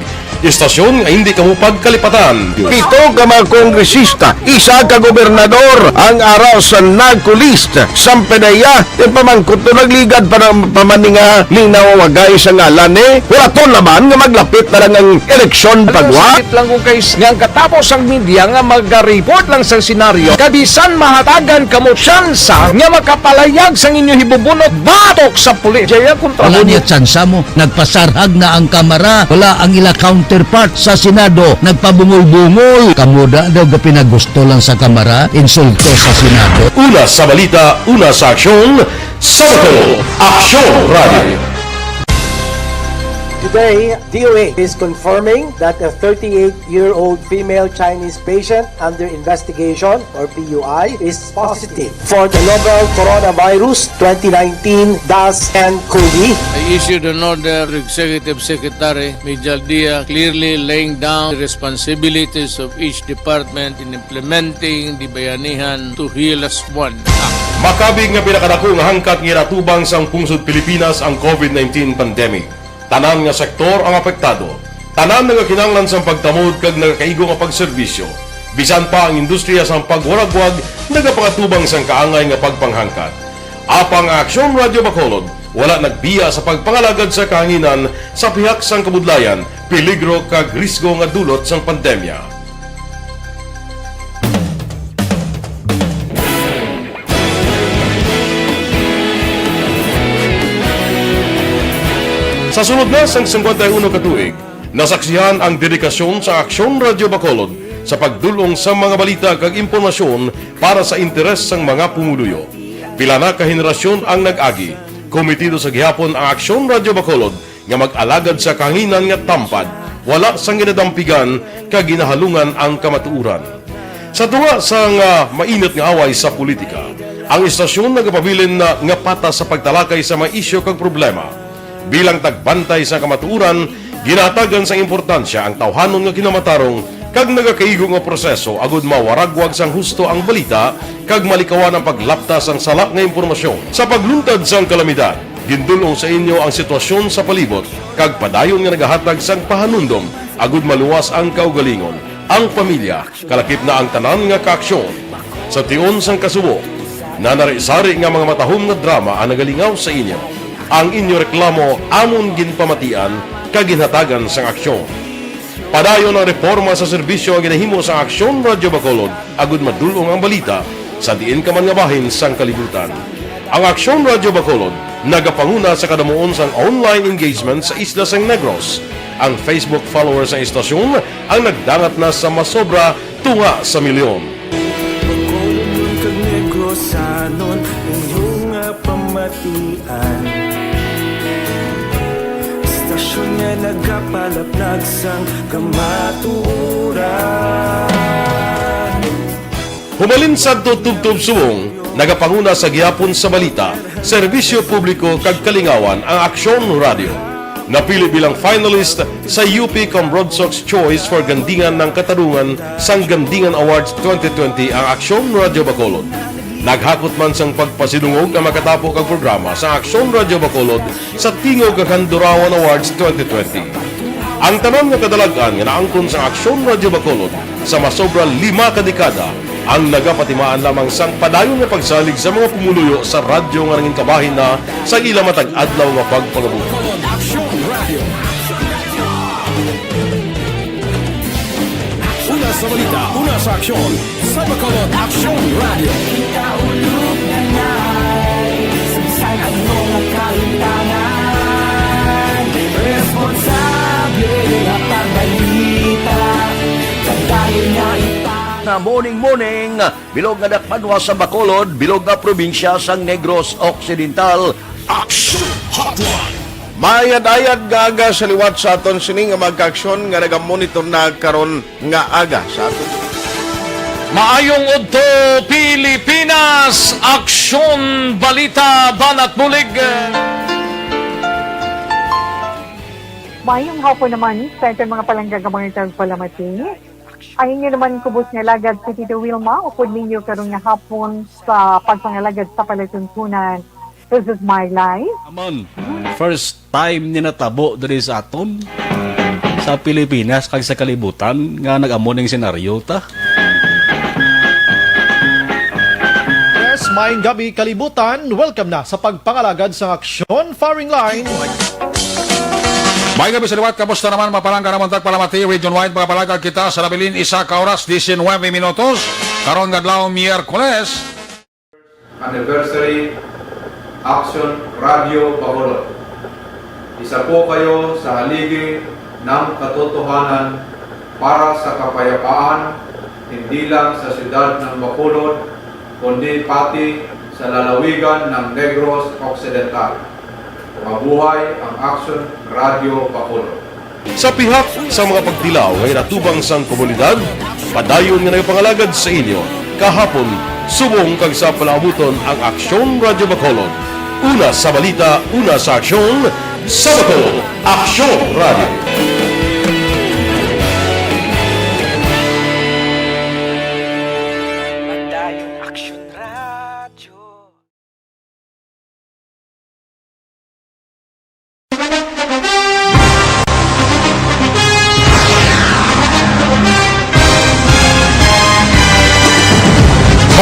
istasyon nga hindi kamupag kalipatan. Pito ka mga kongresista, isa ka gobernador, ang araw sa nagkulist, sampedaya, yung pamangkot na nagligad para pamaninga ning nawawagay sa ngalan wala to naman nga maglapit na lang ang eleksyon pagwa. Sakit lang ko guys, nga katapos ang media nga mag-report lang sa senaryo, kabisan mahatagan kamo tsansa nga makapalayag sang inyo hibubunot batok sa pulis. Jaya kontra Wala niya tsansa mo, nagpasarhag na ang kamera, wala ang ila counterpart sa Senado, nagpabungol-bungol. Kamuda daw ga pinagusto lang sa kamera, insulto sa Senado. Una sa balita, una sa aksyon, sa Bacolod, Aksyon Radio. Today, DOA is confirming that a 38-year-old female Chinese patient under investigation, or PUI, is positive for the novel coronavirus 2019-10-CoV. I issued an order to Executive Secretary Major Dia clearly laying down the responsibilities of each department in implementing the Bayanihan to Heal as One Act. Makabig nga pinakadako nga hangkat nga natubang sang pungsod Pilipinas ang COVID-19 pandemic. Tanan nga sektor ang apektado. Tanan nga kinahanglan sang pagtamod kag nagakaigo nga pagserbisyo. Bisan pa ang industriya sang pagwaragwag nagapangatubang sang kaangay nga pagpanghangkat. Apang Aksyon Radio Bacolod wala nagbiya sa pagpangalagad sa kahanginan sa pihak sang kabudlayan, peligro kag risgo nga dulot sang pandemya. Sa sunod na sang 51 ka tuig, nasaksihan ang dedikasyon sa Aksyon Radio Bacolod sa pagdulong sa mga balita kag impormasyon para sa interes sang mga pumuluyo. Pila na ka henerasyon ang nag-agi, komitido sa gihapon ang Aksyon Radio Bacolod nga mag-alagad sa kahanginan nga tampad, wala sang ginadampigan kag ginahalungan ang kamatuuran. Sa tunga sang mainit nga away sa politika, ang istasyon nagapabilin na nga patas sa pagtalakay sa mga isyu kag problema. Bilang tagbantay sa kamatuuran, ginatagan sa importansya ang tawhanon nga kinamatarong kag nagakaigo nga proseso agud mawaragwag sang husto ang balita kag malikawan ang paglaptas ang salak nga impormasyon. Sa pagluntad sang kalamidad, gindulong sa inyo ang sitwasyon sa palibot kag padayon nga nagahatag sang pahanundom agud maluwas ang kaugalingon, ang pamilya, kalakip na ang tanan nga kaaksyon. Sa tion sang kasubo, na narisari nga mga matahom nga drama ang nagalingaw sa inyo. ang inyo reklamo amon ginpamatian kaginhatagan sang aksyon. Padayon ang reforma sa serbisyo ang ginahimo sa Aksyon Radyo Bacolod agud madulong ang balita sa diin ka man nga bahin sang kalibutan. Ang Aksyon Radyo Bacolod nagapanguna sa kadamuon sang online engagement sa Isla San Negros. Ang Facebook followers sa istasyon ang nagdangat na sa masobra tunga sa milyon. Kag negrosanon inyong pamatian. Istasyon nga nagapalaplag sang kamaturan. Humalin sa tutubtub subong, nagapanguna sa gihapon sa balita, serbisyo publiko kag kalingawan ang Aksyon Radio. Napili bilang finalist sa UP Com Sox Choice for Gandingan ng Katarungan sang Gandingan Awards 2020 ang Aksyon Radio Bacolod. Naghakot man sang pagpasidungog ang makatapo kag programa sa Aksyon Radio Bacolod sa Tingog kag Handurawan Awards 2020. Ang tanan nga kadalagan nga naangkon sa Aksyon Radio Bacolod sa masobra 5 ka dekada ang nagapatimaan lamang sang padayon nga pagsalig sa mga pumuluyo sa radyo nga nangin kabahin na sa ila matag adlaw nga pagpangabuhi. Una sa balita, una sa aksyon, sa Bacolod Aksyon Radio. Ikaulog na na'y sagsay ang mga kalintangan. Responsable at pagbalita, kagayon na na morning, bilog nga dakpanwa sa Bacolod, bilog nga probinsya sang Negros Occidental. Aksyon Hotline. Mayad-ayad nga aga sa liwat sa aton sining nga magka-aksyon nga nagamonitor na karon nga aga sa aton. Maayong udto Pilipinas, Aksyon Balita Banat Bulig. Mayong hapon naman sa itong mga palanggagamangitan palamati. Ay inyo naman kubos nga lagad si Tito Wilma, upod ninyo karong nga hapon sa pagpangalagad sa palatuntunan. This is my life. Amon, first time ni natabo diri sa aton sa Pilipinas kag sa kalibutan nga nag-amo ning senaryo ta. Yes, maayong gabi kalibutan. Welcome na sa pagpangalagad sa Aksyon Firing Line. May gabi sa liwat, kamusta naman mapalangga naman tagpalamati, region-wide mga palagad kita sa labilin isa ka oras, 19 minutos, karon gadlaw Miyerkules. Anniversary Aksyon Radio Bacolod. Isa po kayo sa haligi ng katotohanan para sa kapayapaan, hindi lang sa siyudad ng Bacolod, kundi pati sa lalawigan ng Negros Occidental. Mabuhay ang Aksyon Radio Bacolod. Sa pihak sa mga pagdilaw ngay natubang sang komunidad, padayon nga nagpangalagad sa inyo. Kahapon, subong kag sa palaabuton ang Aksyon Radio Bacolod. Una sa balita, una sa aksyon, sa Bacolod, Aksyon Radio.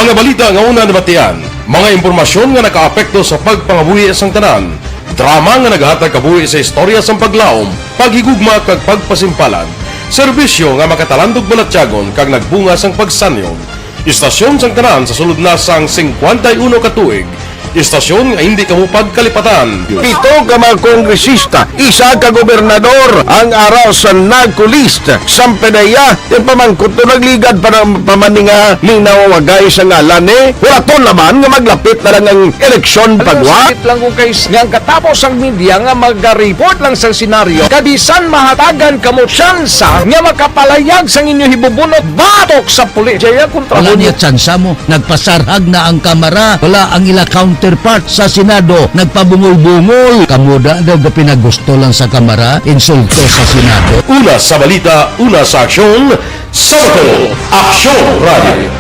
Mga balita nga una nabatian, mga impormasyon nga nakaapekto sa pagpangabuhi sang tanan, drama nga naghatag kabuhi sa istorya sang paglaom, paghigugma kag pagpasimpalan, serbisyo nga makatalandog balatyagon kag nagbunga sang pagsanyon, istasyon sang tanan sa sulod na sang 51 ka tuig, istasyon nga hindi kamupag kalipatan. 7 ka mga kongresista, 1 ka gobernador ang araw sa nagkulist sang pedaya yung pamangkot to nagligad para pamaninga linawagay sa ngalan wala to naman nga maglapit na lang ang eleksyon pagwa. Sakit lang kung kayo nga katapos ang media nga mag-report lang sa senaryo kabisan mahatagan kamo tsansa nga makapalayag sang inyo hibubunot batok sa pulis. Jaya kontra Wala niya tsansa mo, nagpasarhag na ang kamera, wala ang ila counterpart sa Senado, nagpabungol-bungol. Kamuda daw ga pinagusto lang sa kamera, insulto sa Senado. Una sa balita, una sa aksyon, sa Bacolod, Aksyon Radio.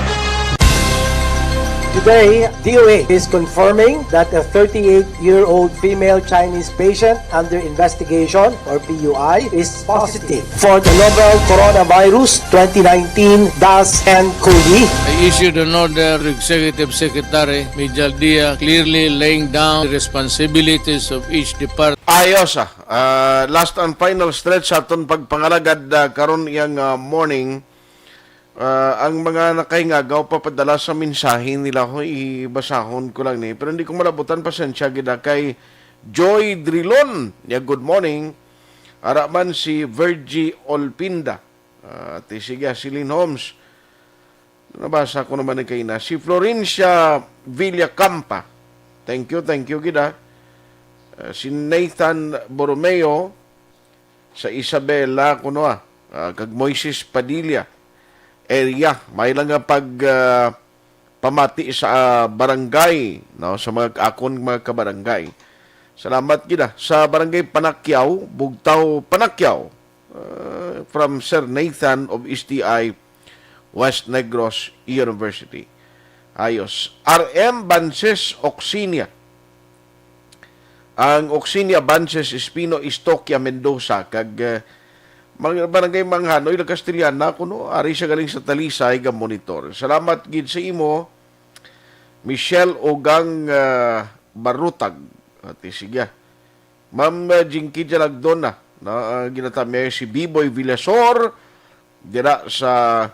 Today, DOA is confirming that a 38-year-old female Chinese patient under investigation, or PUI, is positive for the novel coronavirus 2019-10-CoV. I issued an order to Executive Secretary Major Dia clearly laying down the responsibilities of each department. Ayos last and final stretch sa aton pagpangalagad karon iyang morning. Ang mga nakahingagaw papadala sa mensahe nila ko ibasahon ko lang ni pero hindi ko malabutan pasensya gid kay Joy Drilon. Good morning. Araman si Virgie Olpinda. Sige si Lynn Holmes. Nabasa ko naman kay na si Florencia Villacampa. Thank you gid si Nathan Borromeo sa Isabela kuno kag Moises Padilla area may lang nga pamati sa barangay no sa mga akon mga kabarangay. Salamat gid sa barangay Panakyaw, Bugtaw Panakyaw from Sir Nathan of STI West Negros University. Ayos. RM Banses Oxinia. Ang Oxinia Banses Espino Istokia Mendoza kag mga barangay Manghanoy na Castellana kuno ari siya galing sa Talisay ga monitor. Salamat gid sa imo Michelle Ogang Barutag. Sige. Ma'am Jinky Jalagdona na ginatami si Biboy Villasor dira sa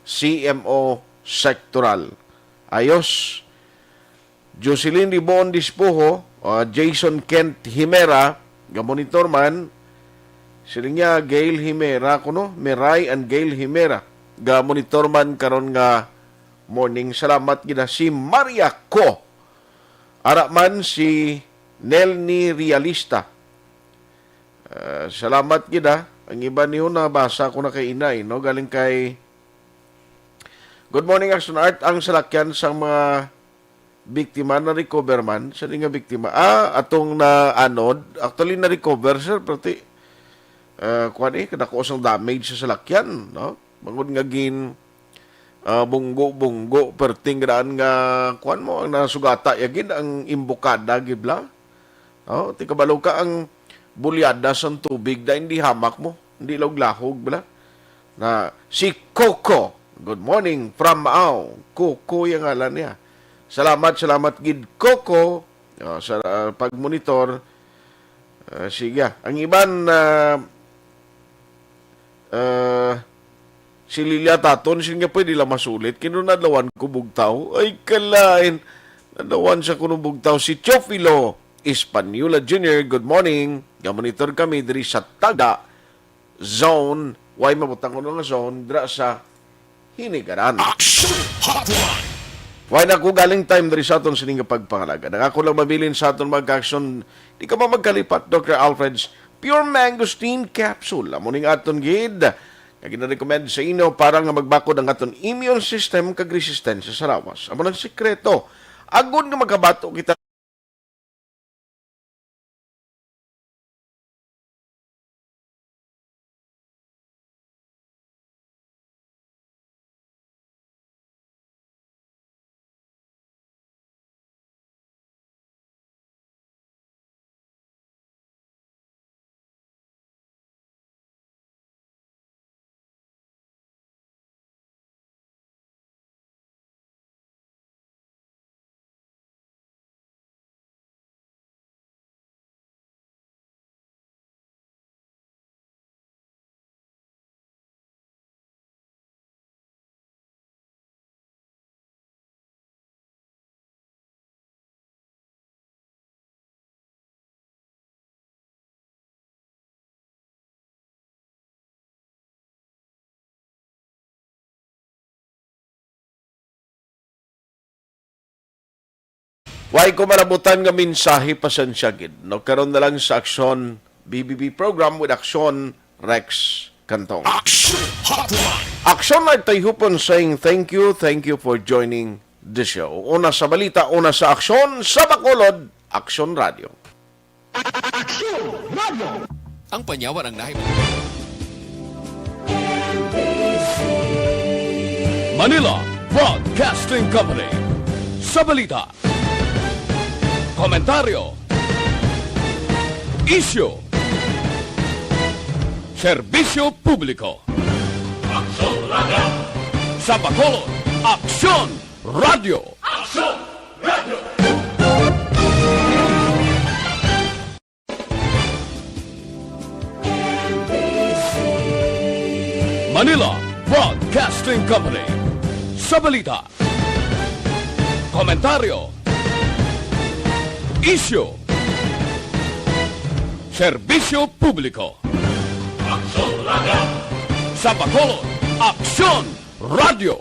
CMO Sectoral. Ayos. Jocelyn Ribon Dispoho, Jason Kent Himera, ga monitor man. Sila nga Gail Himera kuno, Meray and Gail Himera. Ga monitor man karon nga morning. Salamat gid si Maria Ko. Ara man si Nelny Realista. Salamat gid ang iba niyo na basa ko na kay inay no galing kay Good morning Action Art ang salakyan sa mga biktima na recover man sa nga biktima atong na anod actually na recover sir pati kadako sang damage sa salakyan no bangod nga gin bunggo perting graan nga kuan mo ang nasugata yagin ang imbokada gibla no ti kabalo ka ang bulyada sa tubig da hindi hamak mo hindi laglahog bala na si Coco. Good morning from Mao. Coco yung ngalan niya. Salamat gid Coco sa pagmonitor. Sige. Ang iban si Lilia Taton, siya nga pwede lang masulit. Kinunadlawan ko bugtaw. Ay, kalain. Nadawan sa kuno bugtaw. Si Chofilo Espanyola Jr. Good morning. Gamonitor kami diri sa Taga Zone. Why mabutang ko nga zone? Dira sa Hinigaran. Action Hotline. Why na ko galing time diri sa aton sining pagpangalaga. Nangako lang mabilin sa aton mag-action. Di ka ba magkalipat, Dr. Alfred's Pure Mangosteen Capsule. Amuning aton gid. Kaya gina-recommend sa inyo para nga magbakod ang aton immune system kag resistensya sa rawas. Amo ng sikreto. Agud nga magkabato kita Why ko marabutan nga mensahe pasensya gid. No karon na lang sa Aksyon BBB program with Aksyon Rex Cantong. Action Hotline. Aksyon ay Tayhopon saying thank you for joining the show. Una sa balita, una sa Aksyon sa Bacolod, Aksyon Radio. Aksyon Radio. Ang panyawan ang nahimo. Manila Broadcasting Company. sa balita, komentaryo, isyu, serbisyo publiko. Sa Bacolod, Aksyon Radio. Manila Broadcasting Company. Sa balita, komentaryo, isyu, serbisyo publiko. Sa Bacolod, Aksyon Radio.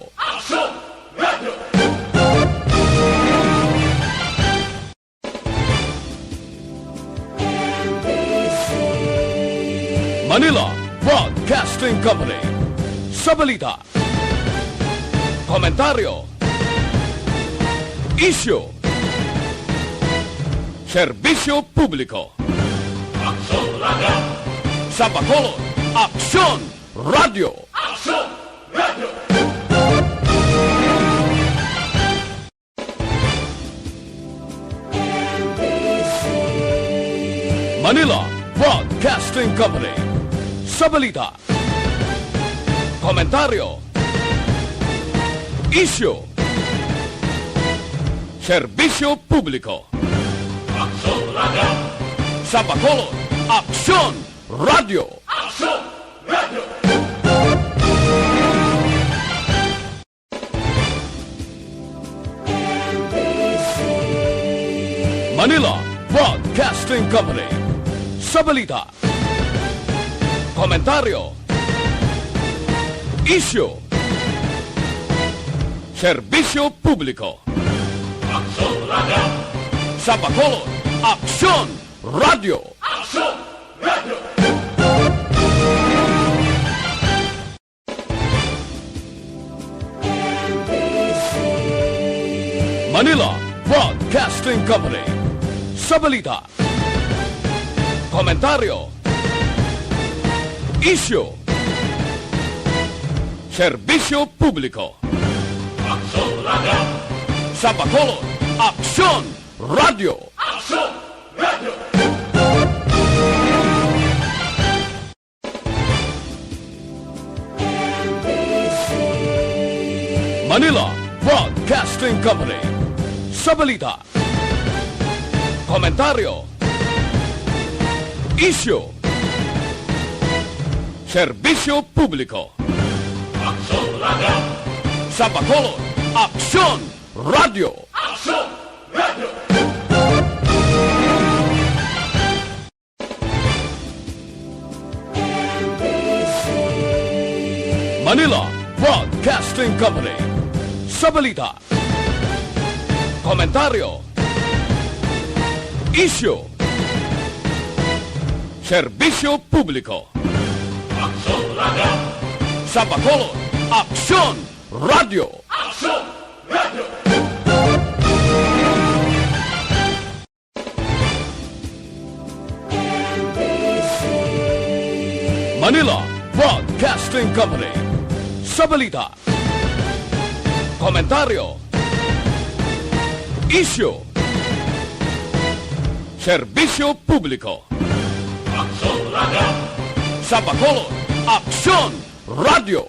Manila Broadcasting Company. Sa balita, komentaryo, isyu, serbisyo publiko. Sa Bacolod, Aksyon Radio. Manila Broadcasting Company. Sa balita, komentaryo, isyu, serbisyo publiko. Sa Bacolod, Aksyon Radio. Manila Broadcasting Company. Sa balita, komentaryo, isyu, serbisyo publiko. Sa Bacolod, Aksyon Radio. Manila Broadcasting Company. Sa balita, komentaryo, isyu, serbisyo publiko. Sa Bacolod, Aksyon Radio. Manila Broadcasting Company. Sa balita, komentaryo, isyu, serbisyo publiko. Sa Bacolod, Aksyon Radio. Manila Broadcasting Company. Sa balita, komentaryo, isyu, serbisyo publiko. Sa Bacolod, Aksyon Radio. Manila Broadcasting Company. Sa balita, komentaryo, isyu, serbisyo publiko. Sa Bacolod, Aksyon Radio.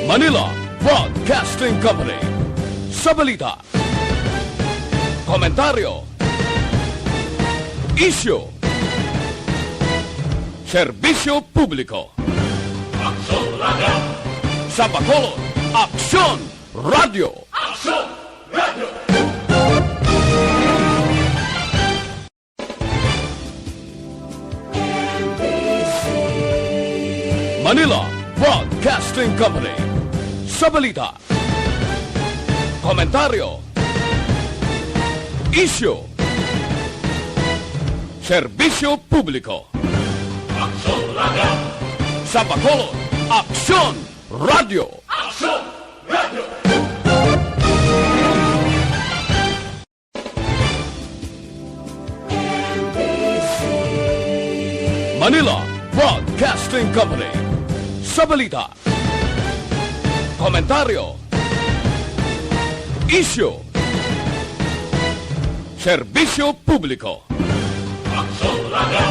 Manila Broadcasting Company. Sa balita, komentaryo, isyu, serbisyo publiko. Sa Bacolod, Aksyon Radio. Manila Broadcasting Company. Sa balita, komentaryo, isyu, serbisyo publiko. Sa Bacolod, Aksyon Radio. Manila Broadcasting Company. Sa balita, komentaryo, isyu, serbisyo publiko. Aksyon Radio.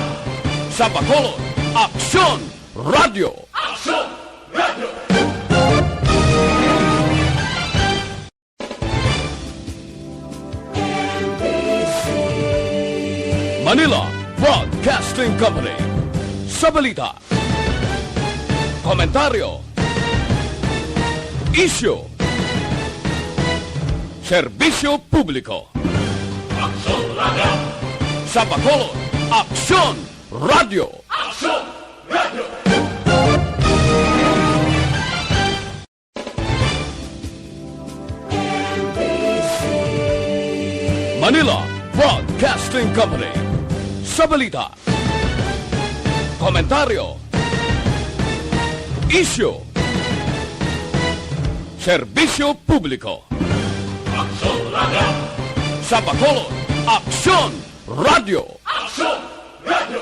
Sa Bacolod, Aksyon Radio. Aksyon Radio. Manila Broadcasting Company. Sa balita, komentaryo, isyu, serbisyo publiko. Aksyon Radio. Sa Bacolod, Aksyon Radio. Aksyon Radio. Manila Broadcasting Company. Sa balita, komentaryo, isyu, serbisyo publiko. Aksyon Radio. Sa Bacolod, Aksyon Radio. Aksyon Radio.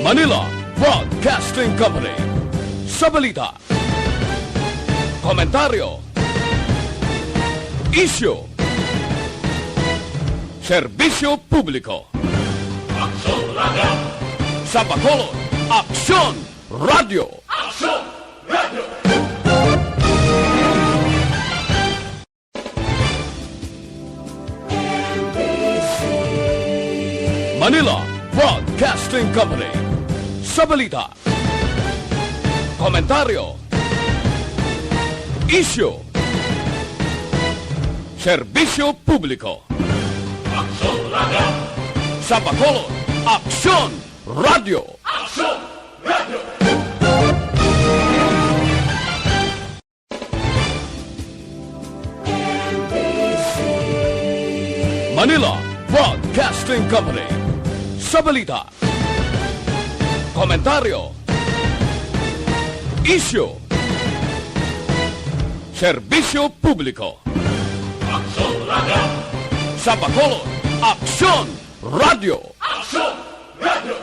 Manila Broadcasting Company. Sa balita, komentaryo, isyu, serbisyo publiko. Aksyon Radio. Sa Bacolod, Aksyon Radio. Aksyon Radio. Manila Broadcasting Company. Sa balita, komentaryo, isyu, serbisyo publiko. Aksyon Radio. Sa Bacolod, Aksyon Radio. Aksyon Radio. Manila Broadcasting Company. Sa balita, komentaryo, isyu, serbisyo publiko. Aksyon Radio. Sa Bacolod, Aksyon Radio. Aksyon Radio.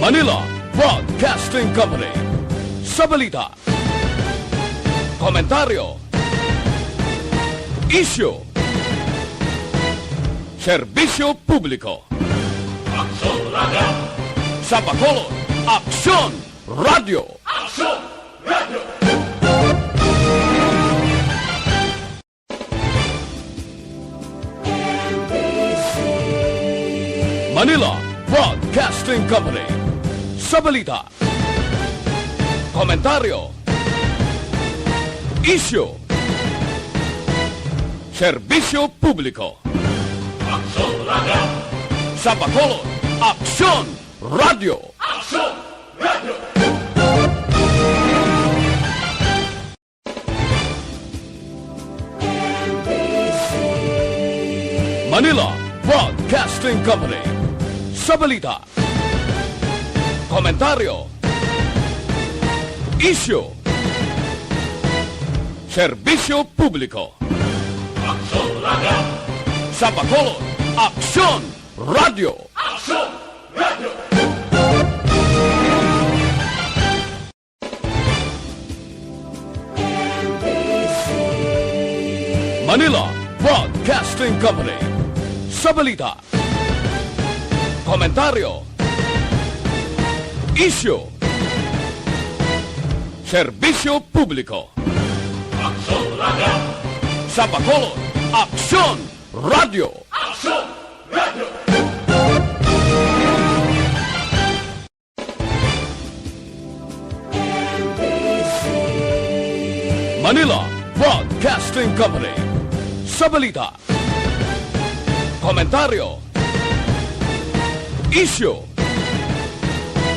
Manila Broadcasting Company. Sa balita, komentaryo, isyu, serbisyo publiko. Aksyon Radio. Sa Bacolod, Aksyon Radio. Aksyon Radio. Manila Broadcasting Company. Sa balita, komentaryo, isyu, serbisyo publiko. Aksyon Radio. Sa Bacolod, Aksyon Radio. Aksyon Radio. Manila Broadcasting Company. Sa balita, komentaryo, isyu, serbisyo publiko. Aksyon Radio. Sa Bacolod, Aksyon Radio. Aksyon Radio. Manila Broadcasting Company. Sa balita, komentaryo, isyu, serbisyo publiko. Aksyon Radio. Sa Bacolod, Aksyon Radio. Aksyon Radio. Manila Broadcasting Company. Sa balita, komentaryo, isyu,